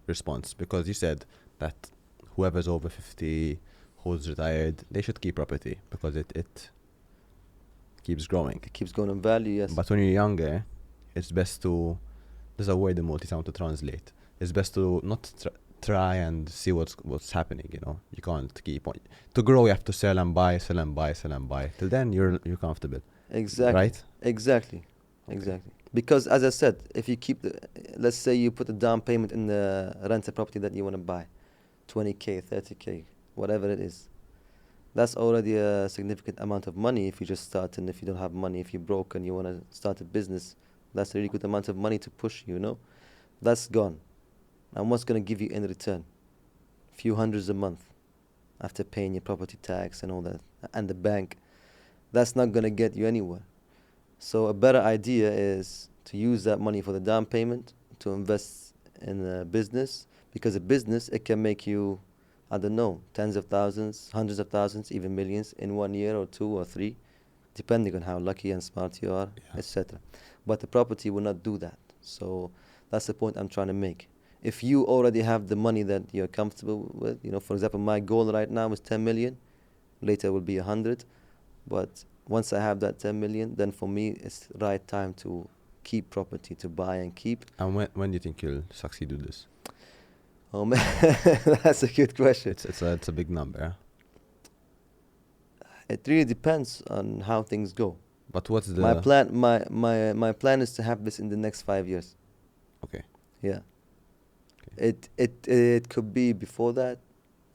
response, because you said that whoever's over 50, who's retired, they should keep property because it keeps growing. It keeps going in value, yes. But when you're younger, it's best to, there's a word in multi-sound to translate. It's best to not try and see what's happening, you know. You can't keep on. To grow, you have to sell and buy, sell and buy, sell and buy. Till then, you're comfortable. Exactly. Right? Exactly. Okay. Exactly. Because as I said, if you keep the, let's say you put a down payment in the rental property that you want to buy, 20K, 30K, whatever it is. That's already a significant amount of money if you just start, and if you don't have money, if you're broke and you want to start a business, that's a really good amount of money to push, you know? That's gone. And what's going to give you in return? Few hundreds a month after paying your property tax and all that, and the bank. That's not going to get you anywhere. So a better idea is to use that money for the down payment, to invest in a business, because a business, it can make you, I don't know, tens of thousands, hundreds of thousands, even millions in 1 year or 2 or 3, depending on how lucky and smart you are, Yeah. etc. But the property will not do that. So that's the point I'm trying to make. If you already have the money that you're comfortable with, you know, for example, my goal right now is 10 million, later will be 100, but once I have that 10 million, then for me it's the right time to keep property, to buy and keep. And when do you think you'll succeed with this? Oh man, that's a good question. It's a big number. Yeah? It really depends on how things go. But what's the My plan is to have this in the next 5 years. Okay. Yeah. Okay. It could be before that.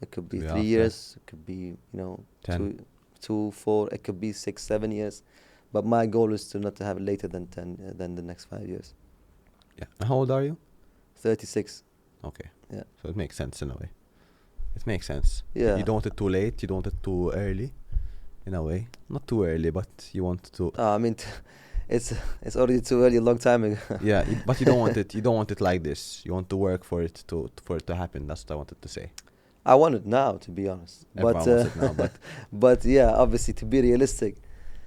It could be Be 3 after. years. It could be, you know, 10. two, 4. It could be 6, 7 years. But my goal is to not to have it later than 10, than the next 5 years. Yeah. And how old are you? 36. Okay. Yeah. So it makes sense in a way. It makes sense. Yeah. You don't want it too late. You don't want it too early. In a way, not too early, but you want to. I mean, it's already too early, a long time ago. Yeah, but you don't want it. You don't want it like this. You want to work for it to happen. That's what I wanted to say. I want it now, to be honest. Everyone wants it now, but but yeah, obviously, to be realistic,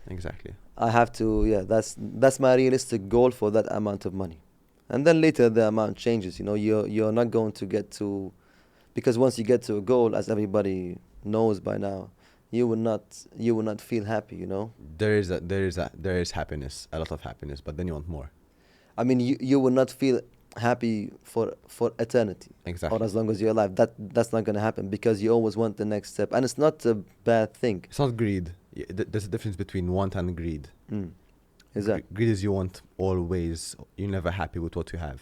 exactly. I have to. Yeah, that's my realistic goal for that amount of money, and then later the amount changes. You know, you're not going to get to, because once you get to a goal, as everybody knows by now, you will not feel happy. You know. There is happiness, a lot of happiness, but then you want more. I mean, you will not feel happy for eternity, Exactly. or as long as you're alive. That's not going to happen, because you always want the next step, and it's not a bad thing. It's not greed. There's a difference between want and greed. Exactly. Greed is you want always. You're never happy with what you have.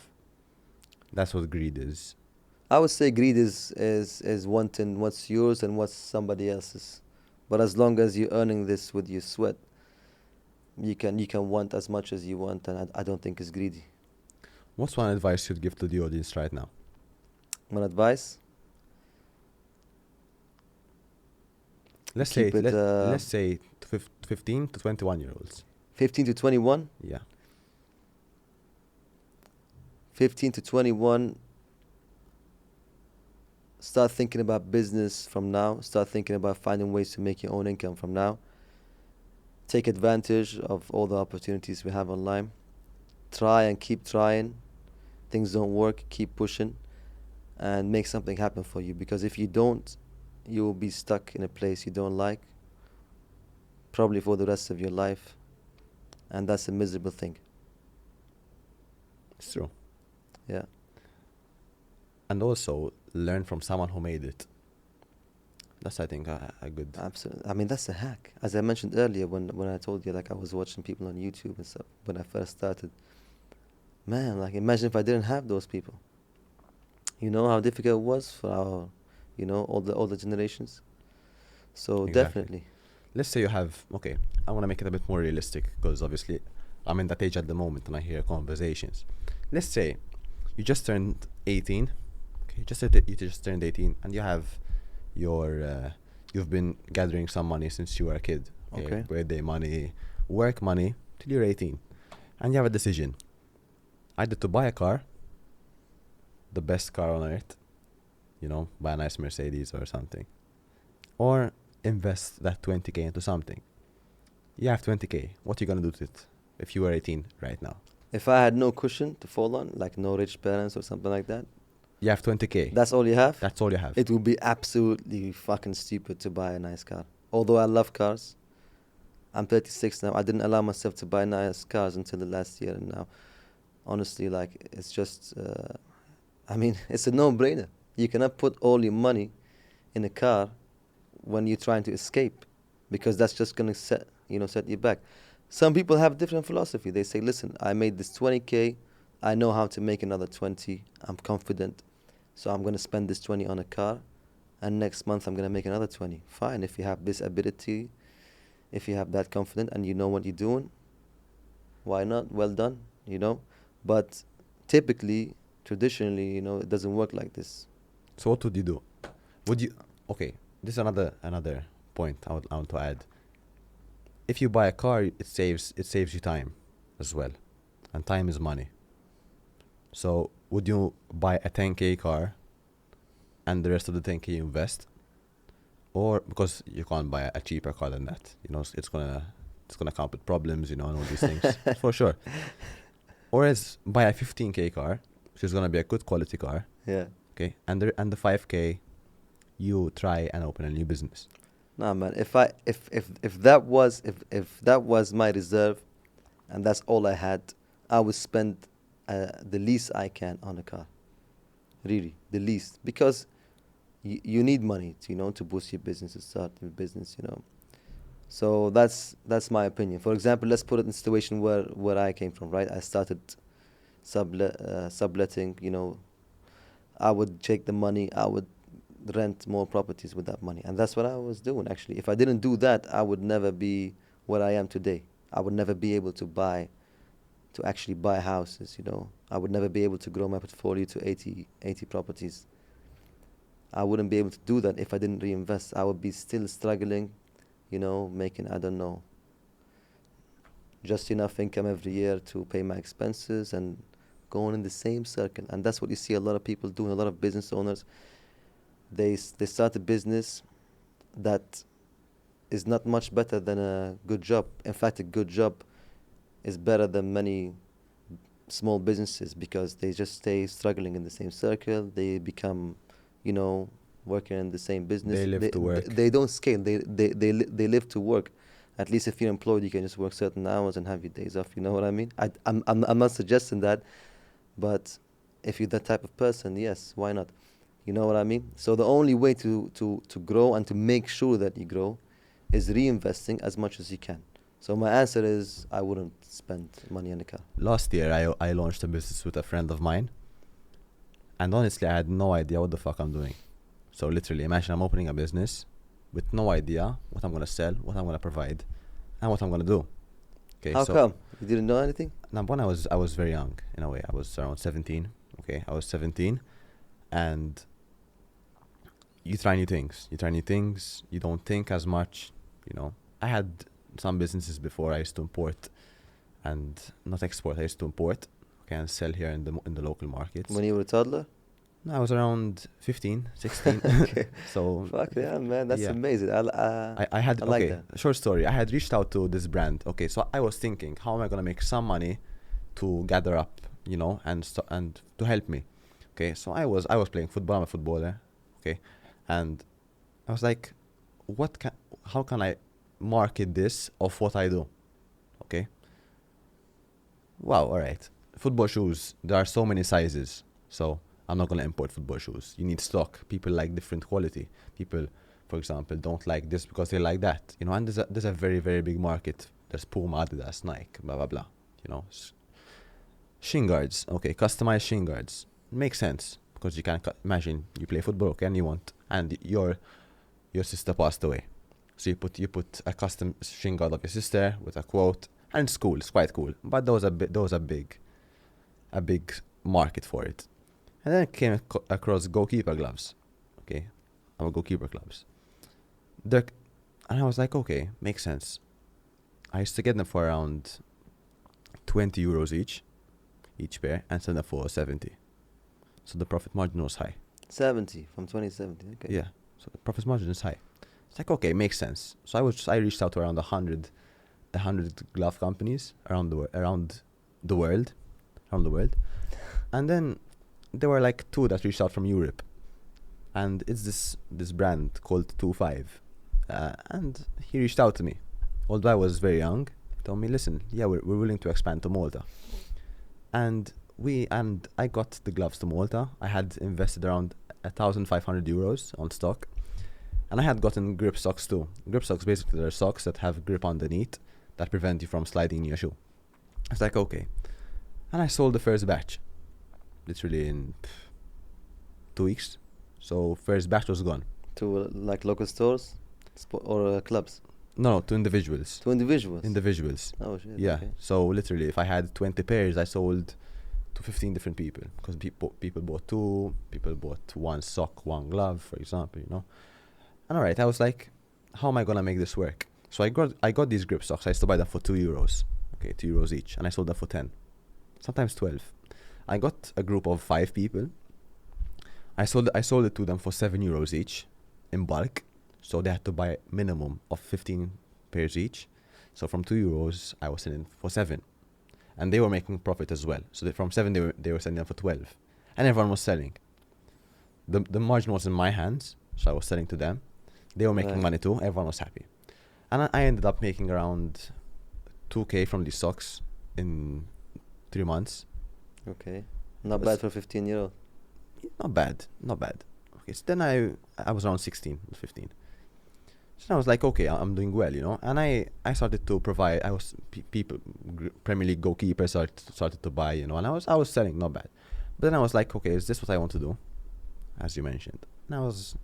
That's what greed is. I would say greed is wanting what's yours and what's somebody else's. But as long as you're earning this with your sweat, you can want as much as you want, and I don't think it's greedy. What's one advice you'd give to the audience right now? One advice? Let's Keep say it, let's say 15 to 21 year olds. 15 to 21? Yeah. 15 to 21, start thinking about business from now. Start thinking about finding ways to make your own income from now. Take advantage of all the opportunities we have online. Try and keep trying. Things don't work, keep pushing, and make something happen for you. Because if you don't, you will be stuck in a place you don't like probably for the rest of your life, and that's a miserable thing. It's true. Yeah, And also learn from someone who made it. That's, I think, a good. absolutely. I mean, that's a hack. As I mentioned earlier, when I told you, like, I was watching people on YouTube and stuff when I first started. Man, like, imagine if I didn't have those people. You know how difficult it was for our, all the older generations. So Exactly. definitely. Let's say you have, okay, I want to make it a bit more realistic because obviously I'm in that age at the moment and I hear conversations. Let's say you just turned 18, okay, you just turned 18 and you have you've been gathering some money since you were a kid, Okay. birthday money, work money till you're 18, and you have a decision either to buy a car, the best car on earth, buy a nice Mercedes or something, or invest that 20k into something. You have 20k. What are you gonna do with it if you were 18 right now? If I had no cushion to fall on, like no rich parents or something like that, You have 20k. that's all you have, That's all you have. it would be absolutely fucking stupid to buy a nice car. Although I love cars, I'm 36 now. I didn't allow myself to buy nice cars until the last year, and now, honestly, like, it's just, I mean, it's a no-brainer. You cannot put all your money in a car when you're trying to escape, because that's just gonna set you back. Some people have different philosophy. They say, listen, I made this 20k, I know how to make another 20, I'm confident, so I'm gonna spend this 20 on a car, and next month I'm gonna make another 20. Fine, if you have this ability, if you have that confidence and you know what you're doing, why not? Well done. But typically, traditionally, it doesn't work like this. So what would you do? Would you? Okay, this is another point I want to add. If you buy a car, it saves you time as well, and time is money. So would you buy a 10k car, and the rest of the 10k you invest, or because you can't buy a cheaper car than that, it's gonna come with problems, and all these things for sure. Or else buy a 15k car, which is gonna be a good quality car, Yeah. okay, and the 5k you try and open a new business. Nah, man. If that was my reserve, and that's all I had, I would spend the least I can on a car. Really, the least, because you need money to boost your business, to start your business. So that's my opinion. For example, let's put it in a situation where I came from, right? I started subletting. I would take the money. I would rent more properties with that money, and that's what I was doing. Actually, if I didn't do that, I would never be where I am today. I would never be able to actually buy houses. I would never be able to grow my portfolio to 80 properties. I wouldn't be able to do that if I didn't reinvest. I would be still struggling, making, I don't know, just enough income every year to pay my expenses and going in the same circle. And that's what you see a lot of people doing, a lot of business owners. They start a business that is not much better than a good job. In fact, a good job is better than many small businesses, because they just stay struggling in the same circle. They become, working in the same business. They live to work. They don't scale. They live to work. At least if you're employed, you can just work certain hours and have your days off. You know what I mean? I'm not suggesting that, but if you're that type of person, yes, why not? You know what I mean? So the only way to grow and to make sure that you grow is reinvesting as much as you can. So my answer is I wouldn't spend money on a car. Last year, I launched a business with a friend of mine, and honestly, I had no idea what the fuck I'm doing. So literally, imagine I'm opening a business with no idea what I'm gonna sell, what I'm gonna provide, and what I'm gonna do. Okay, How so come? You didn't know anything? number one, I was very young in a way. I was around 17. Okay, I was 17, and you try new things. You try new things. You don't think as much. I had some businesses before. I used to import and not export. I used to import, okay, and sell here in the local markets. When you were a toddler? No, I was around 15, 16. Okay. So Fuck yeah, man. That's yeah. amazing. I had I like okay. that. Short story. I had reached out to this brand. Okay, so I was thinking, how am I gonna make some money to gather up, and to help me. Okay, so I was playing football. I'm a footballer. Okay, and I was like, how can I market this of what I do. Okay. Wow. All right. Football shoes. There are so many sizes. So I'm not gonna import football shoes. You need stock. People like different quality. People, for example, don't like this because they like that. You know, and there's a very very big market. There's Puma, Adidas, Nike, blah blah blah. You know, shin guards. Okay, customized shin guards makes sense because you can imagine you play football, okay, and you want, and your sister passed away, so you put a custom shin guard of your sister with a quote, and it's cool. It's quite cool. But there was a big market for it. And then I came across goalkeeper gloves. Okay, our goalkeeper gloves. And I was like, okay, makes sense. I used to get them for around 20 euros each pair, and sell them for 70. So the profit margin was high. 70 from 2070. Okay. Yeah. So the profit margin is high. It's like, okay, makes sense. So I reached out to around 100 glove companies around the world, and then there were like 2 that reached out from Europe, and it's this brand called 25, and he reached out to me, although I was very young. He told me, listen, yeah, we're willing to expand to Malta, and I got the gloves to Malta. I had invested around 1,500 euros on stock, and I had gotten grip socks too. Grip socks basically are socks that have grip underneath that prevent you from sliding in your shoe. I was like, okay. And I sold the first batch, literally in 2 weeks. So first batch was gone. To like local stores or clubs? No, to individuals. To individuals? Individuals. Oh, shit. Yeah. Okay. So literally, if I had 20 pairs, I sold to 15 different people. Because people bought 2, people bought 1 sock, 1 glove, for example, you know. And all right, I was like, how am I going to make this work? So I got these grip socks. I used to buy them for 2 euros. Okay, 2 euros each. And I sold them for 10. Sometimes 12. I got a group of 5 people. I sold it to them for 7 euros each in bulk. So they had to buy a minimum of 15 pairs each. So from 2 euros, I was selling for 7. And they were making profit as well. So from 7, they were selling them for 12. And everyone was selling. The margin was in my hands. So I was selling to them. They were making money too. Everyone was happy. And I ended up making around 2K from these socks in 3 months. Okay. Not bad for 15 euro. Not bad. Okay, so then I was around 16, 15. So I was like, okay, I'm doing well, you know. And I started to provide. I was people, Premier League goalkeepers started to buy, you know. And I was selling, not bad. But then I was like, okay, is this what I want to do? As you mentioned. And I was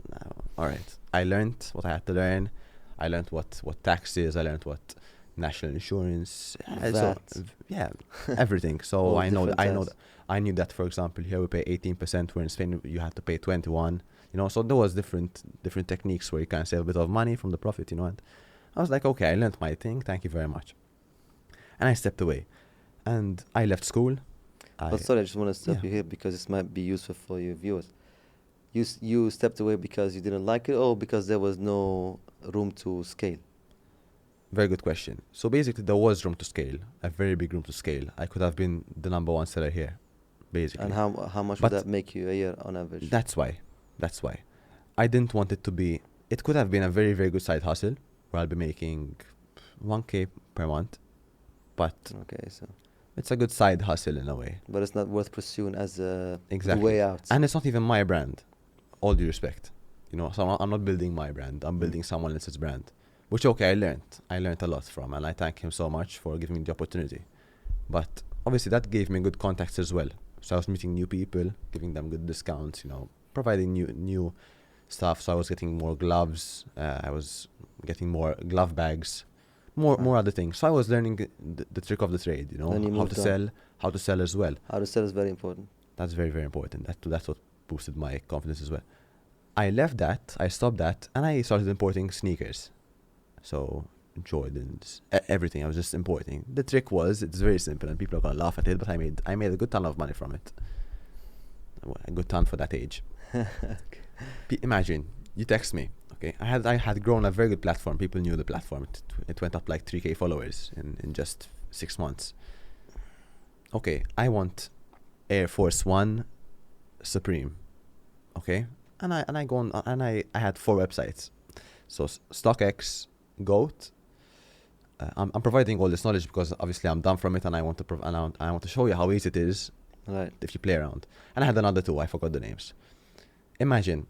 all right. I learned what I had to learn. I learned what tax is. I learned what national insurance. Everything. So I knew that, for example, here we pay 18%, where in Spain you have to pay 21%. You know, so there was different techniques where you can save a bit of money from the profit, you know. And I was like, okay, I learned my thing. Thank you very much. And I stepped away, and I left school. But sorry, I just want to stop you here because this might be useful for your viewers. You stepped away because you didn't like it, or because there was no room to scale? Very good question. So basically, there was room to scale, a very big room to scale. I could have been the number 1 seller here, basically. And how much would that make you a year on average? That's why. I didn't want it to be. It could have been a very, very good side hustle where I'll be making 1K per month, but okay, so it's a good side hustle in a way. But it's not worth pursuing as a exactly. way out. And it's not even my brand. All due respect, you know. So I'm not building my brand. I'm building someone else's brand, which okay, I learned a lot from, and I thank him so much for giving me the opportunity. But obviously that gave me good contacts as well. So I was meeting new people, giving them good discounts, you know, providing new stuff. So I was getting more gloves. I was getting more glove bags, more other things. So I was learning the trick of the trade, you know, how to sell as well. How to sell is very important. That's very, very important. That's what boosted my confidence as well. I left that, I stopped that, and I started importing sneakers. So Jordans, everything. I was just importing. The trick was, it's very simple, and people are gonna laugh at it, but I made a good ton of money from it. A good ton for that age. Imagine you text me. Okay, I had grown a very good platform. People knew the platform. It went up like 3K followers in just 6 months. Okay, I want Air Force One Supreme. Okay, and I go on, and I had 4 websites. So StockX, Goat, I'm providing all this knowledge because obviously I'm done from it, and I want to I want to show you how easy it is Right. if you play around. And I had another two, I forgot the names. Imagine,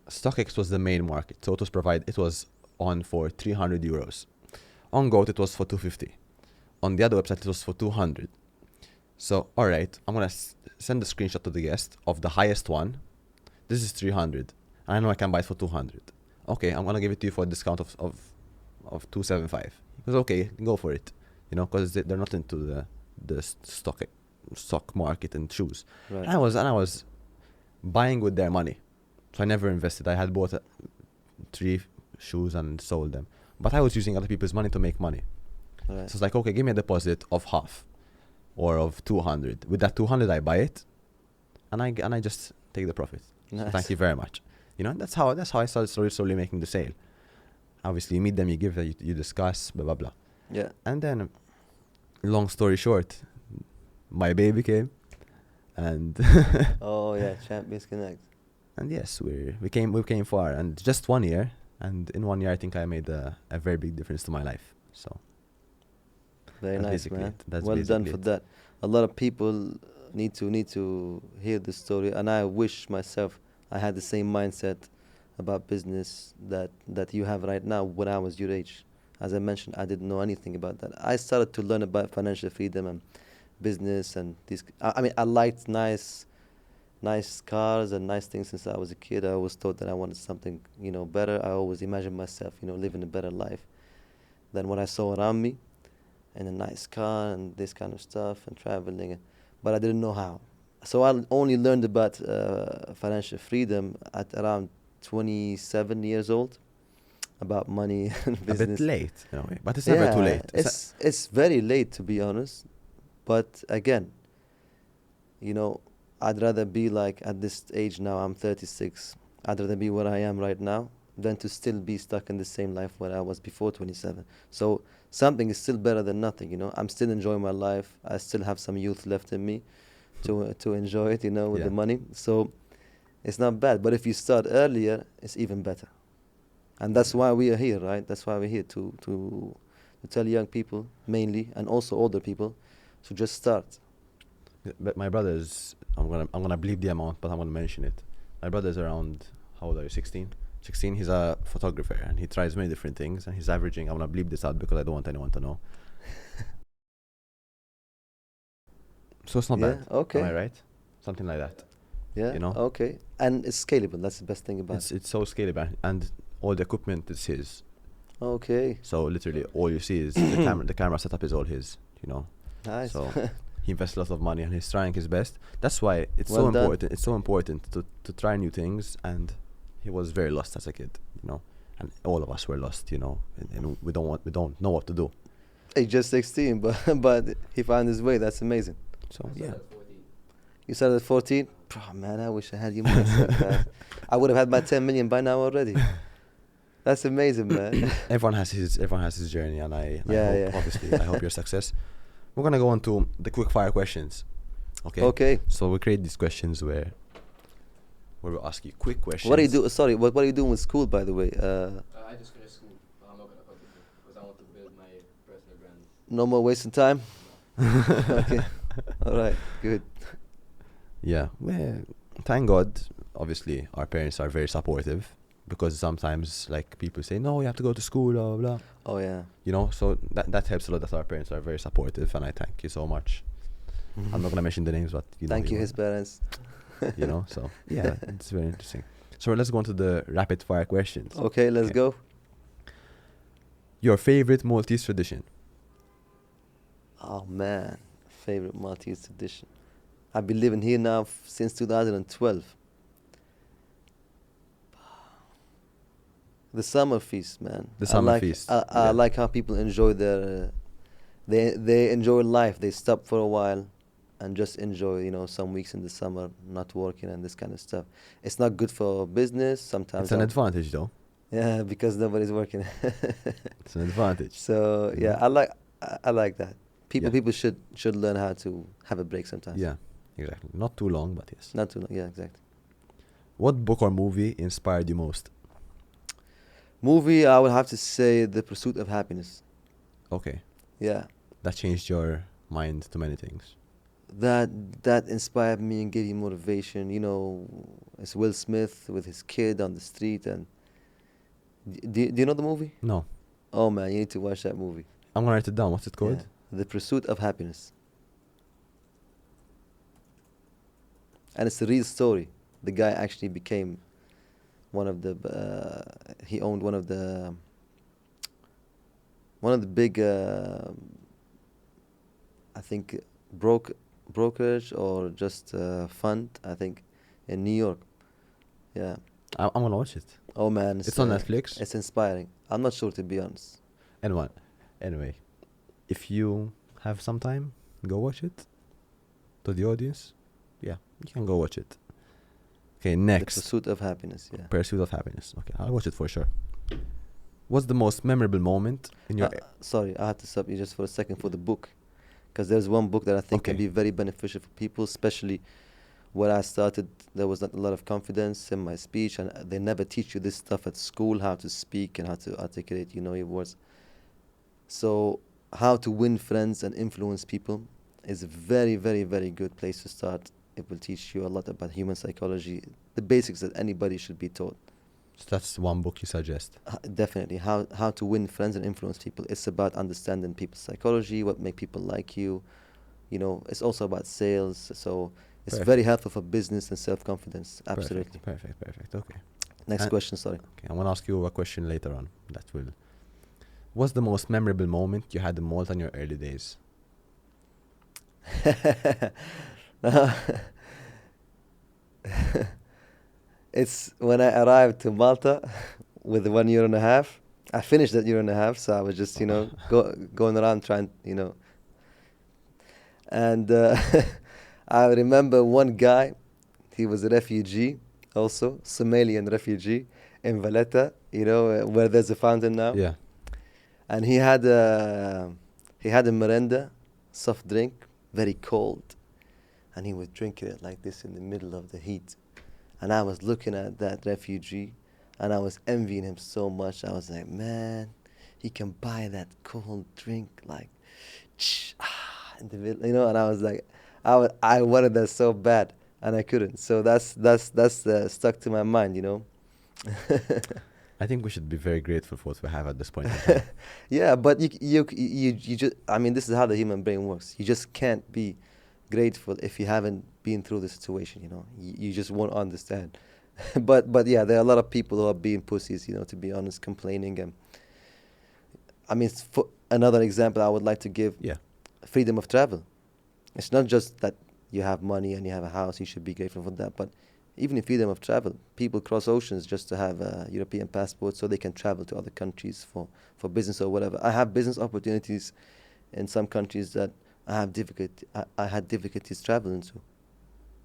StockX was the main market, so it was on for 300 euros. On Goat it was for 250. On the other website it was for 200. So alright, I'm gonna send a screenshot to the guest of the highest one. This is 300. And I know I can buy it for 200. Okay, I'm gonna give it to you for a discount of 275. He goes, okay, go for it. You know, because they're not into the stock market and shoes. Right. And I was buying with their money. So I never invested. I had bought 3 shoes and sold them. But I was using other people's money to make money. Right. So it's like, okay, give me a deposit of half or of 200. With that 200, I buy it, and I just take the profit. Nice. So thank you very much. You know, that's how I started slowly making the sale. Obviously, you meet them, you give them, you discuss, blah blah blah. Yeah. And then, long story short, my baby came, and Oh yeah, Champions Connect. and yes, we came far, and just 1 year, and in 1 year I think I made a very big difference to my life. So Very that's nice, basically man. it. That's Well done basically for it. that. A lot of people need to hear this story, and I wish myself I had the same mindset about business that you have right now when I was your age. As I mentioned, I didn't know anything about that. I started to learn about financial freedom and business and these. I mean, I liked nice cars and nice things since I was a kid. I always thought that I wanted something, better. I always imagined myself, living a better life than what I saw around me, and a nice car and this kind of stuff and traveling. But I didn't know how. So I only learned about financial freedom at around 27 years old, about money and A bit business. late in a way, but it's never too late. It's very late, to be honest. But again, I'd rather be like at this age now. I'm 36. I'd rather be where I am right now than to still be stuck in the same life where I was before 27. So something is still better than nothing. I'm still enjoying my life. I still have some youth left in me to enjoy it. With the Yeah. money. So it's not bad. But if you start earlier, it's even better. And that's why we are here, right? That's why we're here to tell young people mainly, and also older people, to just start. But my brother's, I'm gonna bleep the amount, but I'm gonna mention it. My brother's around, how old are you? 16. 16. He's a photographer and he tries many different things, and he's averaging. I'm gonna bleep this out because I don't want anyone to know. So it's not Yeah. bad. Okay. Am I right? Something like that. Yeah. You know? Okay. And it's scalable. That's the best thing about it. It's so scalable, and all the equipment is his. Okay. So literally, all you see is the camera. The camera setup is all his. Nice. So he invests a lot of money and he's trying his best. That's why it's Well so done. important. It's so important to try new things. And he was very lost as a kid, and all of us were lost, and we don't know what to do. He's just 16, but he found his way. That's amazing. So yeah, You started at 14? Oh, man, I wish I had you myself, man. I would have had my 10 million by now already. That's amazing, man. everyone has his journey, and I Yeah, hope, yeah. obviously, I hope your success. We're gonna go on to the quick fire questions. Okay. Okay. So we create these questions where we ask you quick questions. What do you do? Sorry, what are you doing with school, by the way? I just finished school. I'm not gonna continue because I want to build my personal brand. No more wasting time? Okay. All right. Good. Yeah, well, thank God. Obviously, our parents are very supportive, because sometimes, like, people say, no, you have to go to school, blah blah blah. Oh, yeah. So that helps a lot. That our parents are very supportive, and I thank you so much. I'm not gonna mention the names, but Thank you, will. his parents. So yeah, it's very interesting. So let's go on to the rapid fire questions. Okay, let's Okay. go. Your favorite Maltese tradition? Oh, man. Favorite Maltese tradition. I've been living here now since 2012. The summer feast, man. The I summer like, feast, I yeah. like how people enjoy their. They enjoy life. They stop for a while, and just enjoy. Some weeks in the summer, not working and this kind of stuff. It's not good for business. Sometimes. It's an advantage, though. Yeah, because nobody's working. It's an advantage. So Mhm. yeah, I like that. Yeah. People should learn how to have a break sometimes. Yeah, exactly. Not too long, but yes. Not too long. Yeah, exactly. What book or movie inspired you most? Movie, I would have to say The Pursuit of Happiness. Okay. Yeah. That changed your mind to many things. That that inspired me and gave me motivation. You know, it's Will Smith with his kid on the street, and do you know the movie? No. Oh man, you need to watch that movie. I'm gonna write it down. What's it Yeah, called? The Pursuit of Happiness, and it's a real story. The guy actually became one of the. He owned one of the big. I think broke brokerage or just fund. I think in New York. Yeah. I'm gonna watch it. Oh man, It's on Netflix. it's inspiring. I'm not sure to be honest. Anyway, anyway, if you have some time, go watch it. To the audience, yeah, you can go watch it. Okay, The next. Pursuit of Happiness. Yeah. Pursuit of Happiness. Okay, I'll watch it for sure. What's the most memorable moment in your... Sorry, I had to stop you just for a second for the book, because there's one book that I think can Okay. be very beneficial for people, especially where I started. There was not a lot of confidence in my speech, and they never teach you this stuff at school, how to speak and how to articulate, your words. So, how to win friends and influence people is a very, very, very good place to start. It will teach you a lot about human psychology, the basics that anybody should be taught. So that's one book you suggest. Definitely, how to win friends and influence people. It's about understanding people's psychology, what make people like you. It's also about sales. So it's Perfect. very helpful for business and self-confidence. Absolutely. Perfect. Okay. Next And- question, sorry. Okay, I'm gonna ask you a question later on. That will... What's the most memorable moment you had in Malta in your early days? It's when I arrived to Malta with 1 year and a half. I finished that year and a half, so I was just, going around trying, And I remember one guy, he was a refugee, also, Somalian refugee, in Valletta, where there's a fountain now. Yeah. And he had a Miranda, soft drink, very cold, and he was drinking it like this in the middle of the heat. And I was looking at that refugee, and I was envying him so much. I was like, man, he can buy that cold drink like, in the middle, And I was like, I wanted that so bad, and I couldn't. So that's stuck to my mind. I think we should be very grateful for what we have at this point in time. Yeah, but you just, I mean, this is how the human brain works. You just can't be grateful if you haven't been through the situation. You just won't understand. But yeah, there are a lot of people who are being pussies. To be honest, complaining. And I mean, for another example, I would like to give Yeah. freedom of travel. It's not just that you have money and you have a house. You should be grateful for that, but even in freedom of travel, people cross oceans just to have a European passport so they can travel to other countries for business or whatever. I have business opportunities in some countries that I had difficulties traveling to.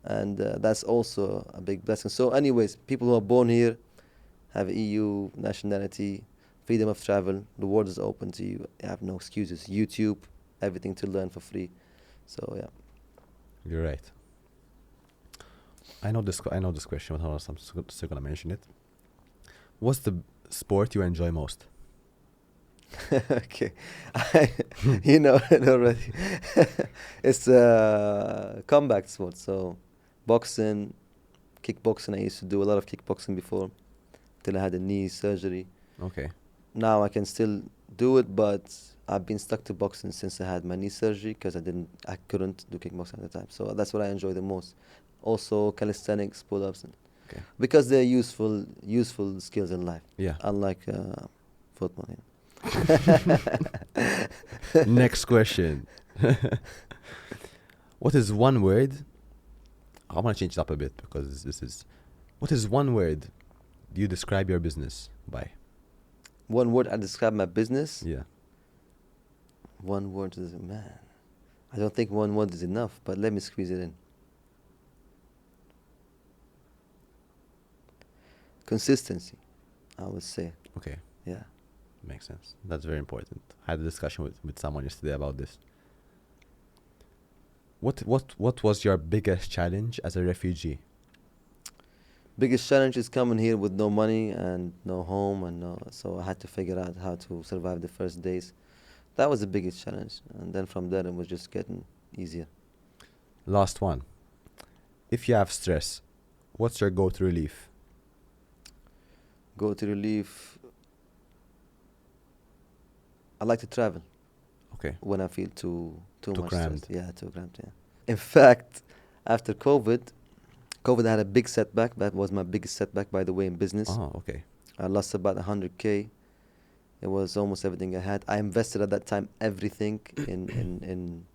And that's also a big blessing. So anyways, people who are born here have EU nationality, freedom of travel, the world is open to you. You have no excuses. YouTube, everything to learn for free. So yeah. You're right. I know this question, but I'm still gonna mention it. What's the sport you enjoy most? Okay, you know it already. It's a combat sport. So boxing, kickboxing. I used to do a lot of kickboxing before, till I had a knee surgery. Okay. Now I can still do it, but I've been stuck to boxing since I had my knee surgery because I couldn't do kickboxing at the time. So that's what I enjoy the most. Also calisthenics, pull-ups, Okay. because they're useful skills in life. Yeah. Unlike football. Next question. What is one word? I want to change it up a bit because this is... What is one word you describe your business by? One word I describe my business. Yeah. One word is, man. I don't think one word is enough, but let me squeeze it in. Consistency, I would say. Okay. Yeah. Makes sense. That's very important. I had a discussion with someone yesterday about this. What was your biggest challenge as a refugee? Biggest challenge is coming here with no money and no home, so I had to figure out how to survive the first days. That was the biggest challenge, and then from there it was just getting easier. Last one. If you have stress, what's your go-to relief? Go to relief. I like to travel Okay. when I feel too Too much crammed. stress. Yeah, too cramped. Yeah. In fact, after COVID had a big setback. That was my biggest setback, by the way, in business. Oh, okay. I lost about 100K. It was almost everything I had. I invested at that time everything in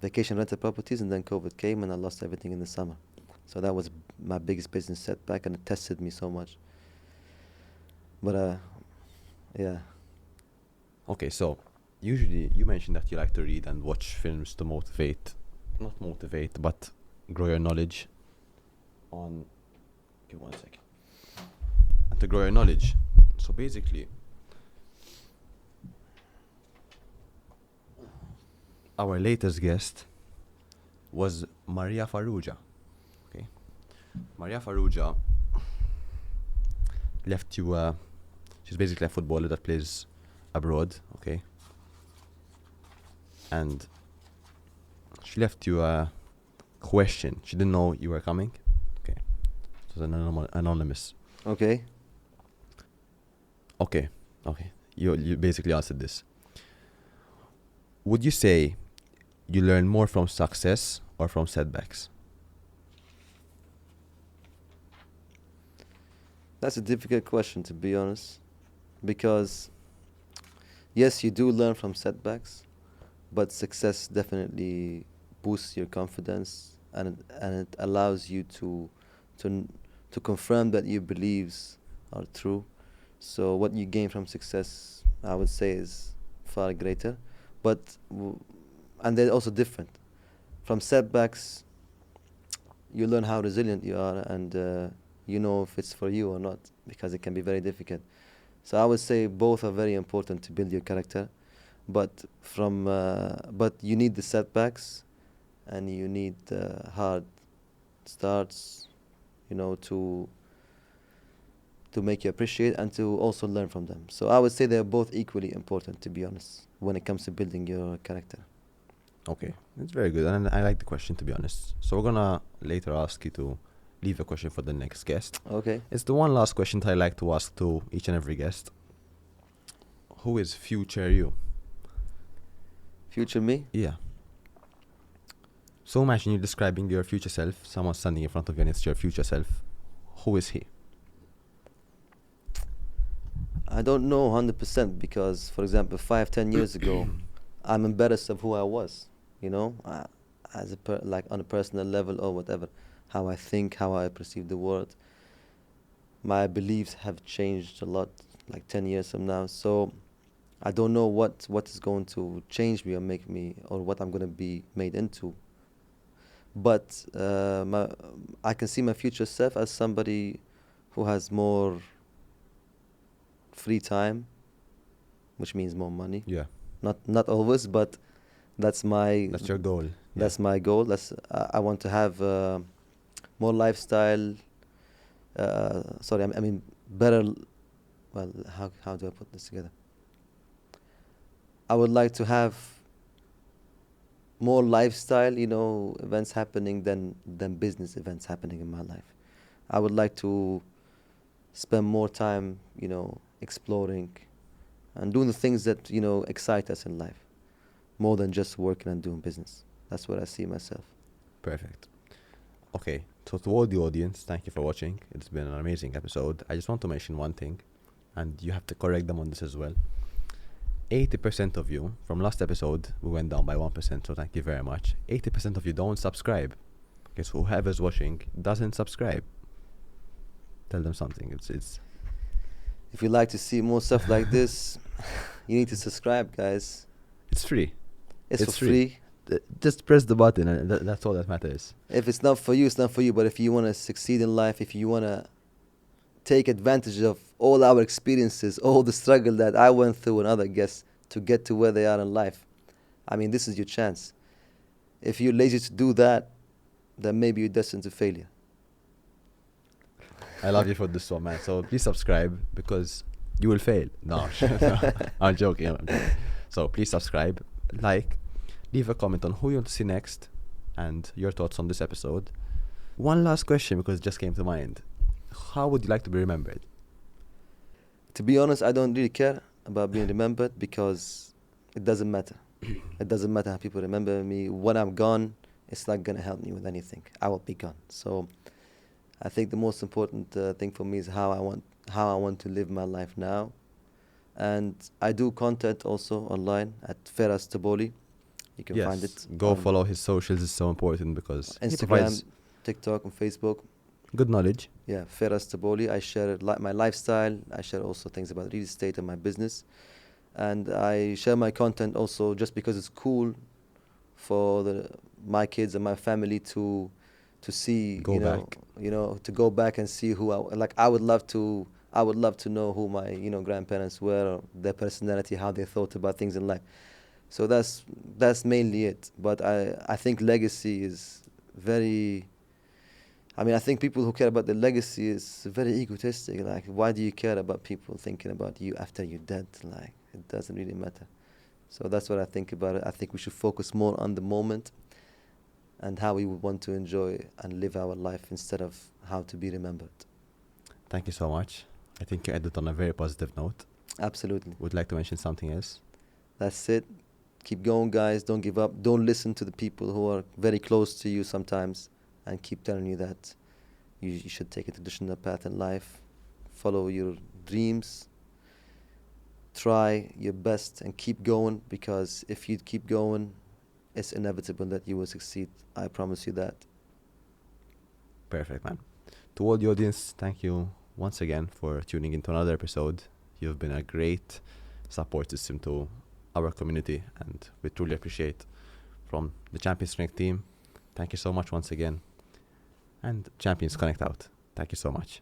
vacation rental properties, and then COVID came and I lost everything in the summer. So that was my biggest business setback, and it tested me so much. But yeah, Okay, so usually you mentioned that you like to read and watch films to motivate, not motivate, but grow your knowledge on. Give 1 second. And to grow your knowledge. So basically, our latest guest was Maria Farrugia. Okay, Maria Farrugia left you. She's basically a footballer that plays abroad. Okay, and she left you a question. She didn't know you were coming. Okay, it was anonymous. okay. Okay, okay. You basically answered this. Would you say you learn more from success or from setbacks? That's a difficult question, to be honest, because yes, you do learn from setbacks, but success definitely boosts your confidence, and it allows you to n- to confirm that your beliefs are true. So what you gain from success, I would say, is far greater, but and they're also different. From setbacks, you learn how resilient you are, and you know if it's for you or not, because it can be very difficult. So I would say both are very important to build your character, but you need the setbacks, and you need hard starts, to make you appreciate and to also learn from them. So I would say they're both equally important, to be honest, when it comes to building your character. Okay, it's very good, and I like the question, to be honest. So we're gonna later ask you to leave a question for the next guest. Okay. It's the one last question that I like to ask to each and every guest. Who is future you? Future me? Yeah. So imagine you're describing your future self, someone standing in front of you and it's your future self. Who is he? I don't know 100% because, for example, 5, 10 years ago, I'm embarrassed of who I was, as like on a personal level or whatever, how I think, how I perceive the world. My beliefs have changed a lot, like 10 years from now. So I don't know what is going to change me or make me, or what I'm going to be made into. But I can see my future self as somebody who has more free time, which means more money. Yeah, Not always, but that's my that's your goal. that's my goal. I want to have more lifestyle. Sorry, I mean better. Well, how do I put this together? I would like to have more lifestyle, events happening than business events happening in my life. I would like to spend more time, exploring and doing the things that, excite us in life, more than just working and doing business. That's where I see myself. Perfect. Okay, so to all the audience, thank you for watching. It's been an amazing episode. I just want to mention one thing, and you have to correct them on this as well. 80% of you, from last episode, we went down by 1%, so thank you very much. 80% of you don't subscribe. Okay, so whoever's watching doesn't subscribe. Tell them something. It's If you'd like to see more stuff like this, you need to subscribe, guys. it's free. It's for It's free. free. Just press the button, and that's all that matters. If it's not for you, it's not for you. But if you want to succeed in life, if you want to take advantage of all our experiences, all the struggle that I went through and other guests to get to where they are in life, I mean, this is your chance. If you're lazy to do that, then maybe you're destined to failure. I love you for this one, man. So please subscribe, because you will fail. No, I'm joking. I'm joking. So please subscribe, like, leave a comment on who you want to see next, and your thoughts on this episode. One last question, because it just came to mind. How would you like to be remembered? To be honest, I don't really care about being remembered because it doesn't matter. It doesn't matter how people remember me. When I'm gone, it's not going to help me with anything. I will be gone. So I think the most important thing for me is how I want to live my life now. And I do content also online at Feras Toboli. You can find it. Go follow his socials. Is so important because he Instagram, provides TikTok, and Facebook. good knowledge. Yeah, Feras Toboli. I share my lifestyle. I share also things about real estate and my business. And I share my content also just because it's cool for my kids and my family to see, Go back. To go back and see who I would love to know who my grandparents were, or their personality, how they thought about things in life. So that's mainly it. But I think legacy is very. I think people who care about the legacy is very egotistic. Like, why do you care about people thinking about you after you're dead? Like, it doesn't really matter. So that's what I think about it. I think we should focus more on the moment and how we would want to enjoy and live our life instead of how to be remembered. Thank you so much. I think you ended on a very positive note. Absolutely. Would like to mention something else? That's it. Keep going, guys. Don't give up. Don't listen to the people who are very close to you sometimes and keep telling you that you should take a traditional path in life. Follow your dreams. Try your best and keep going, because if you keep going, it's inevitable that you will succeed. I promise you that. Perfect, man. To all the audience, thank you once again for tuning into another episode. You've been a great support system to our community, and we truly appreciate from the Champions Connect team. Thank you so much once again. And Champions Connect out. Thank you so much.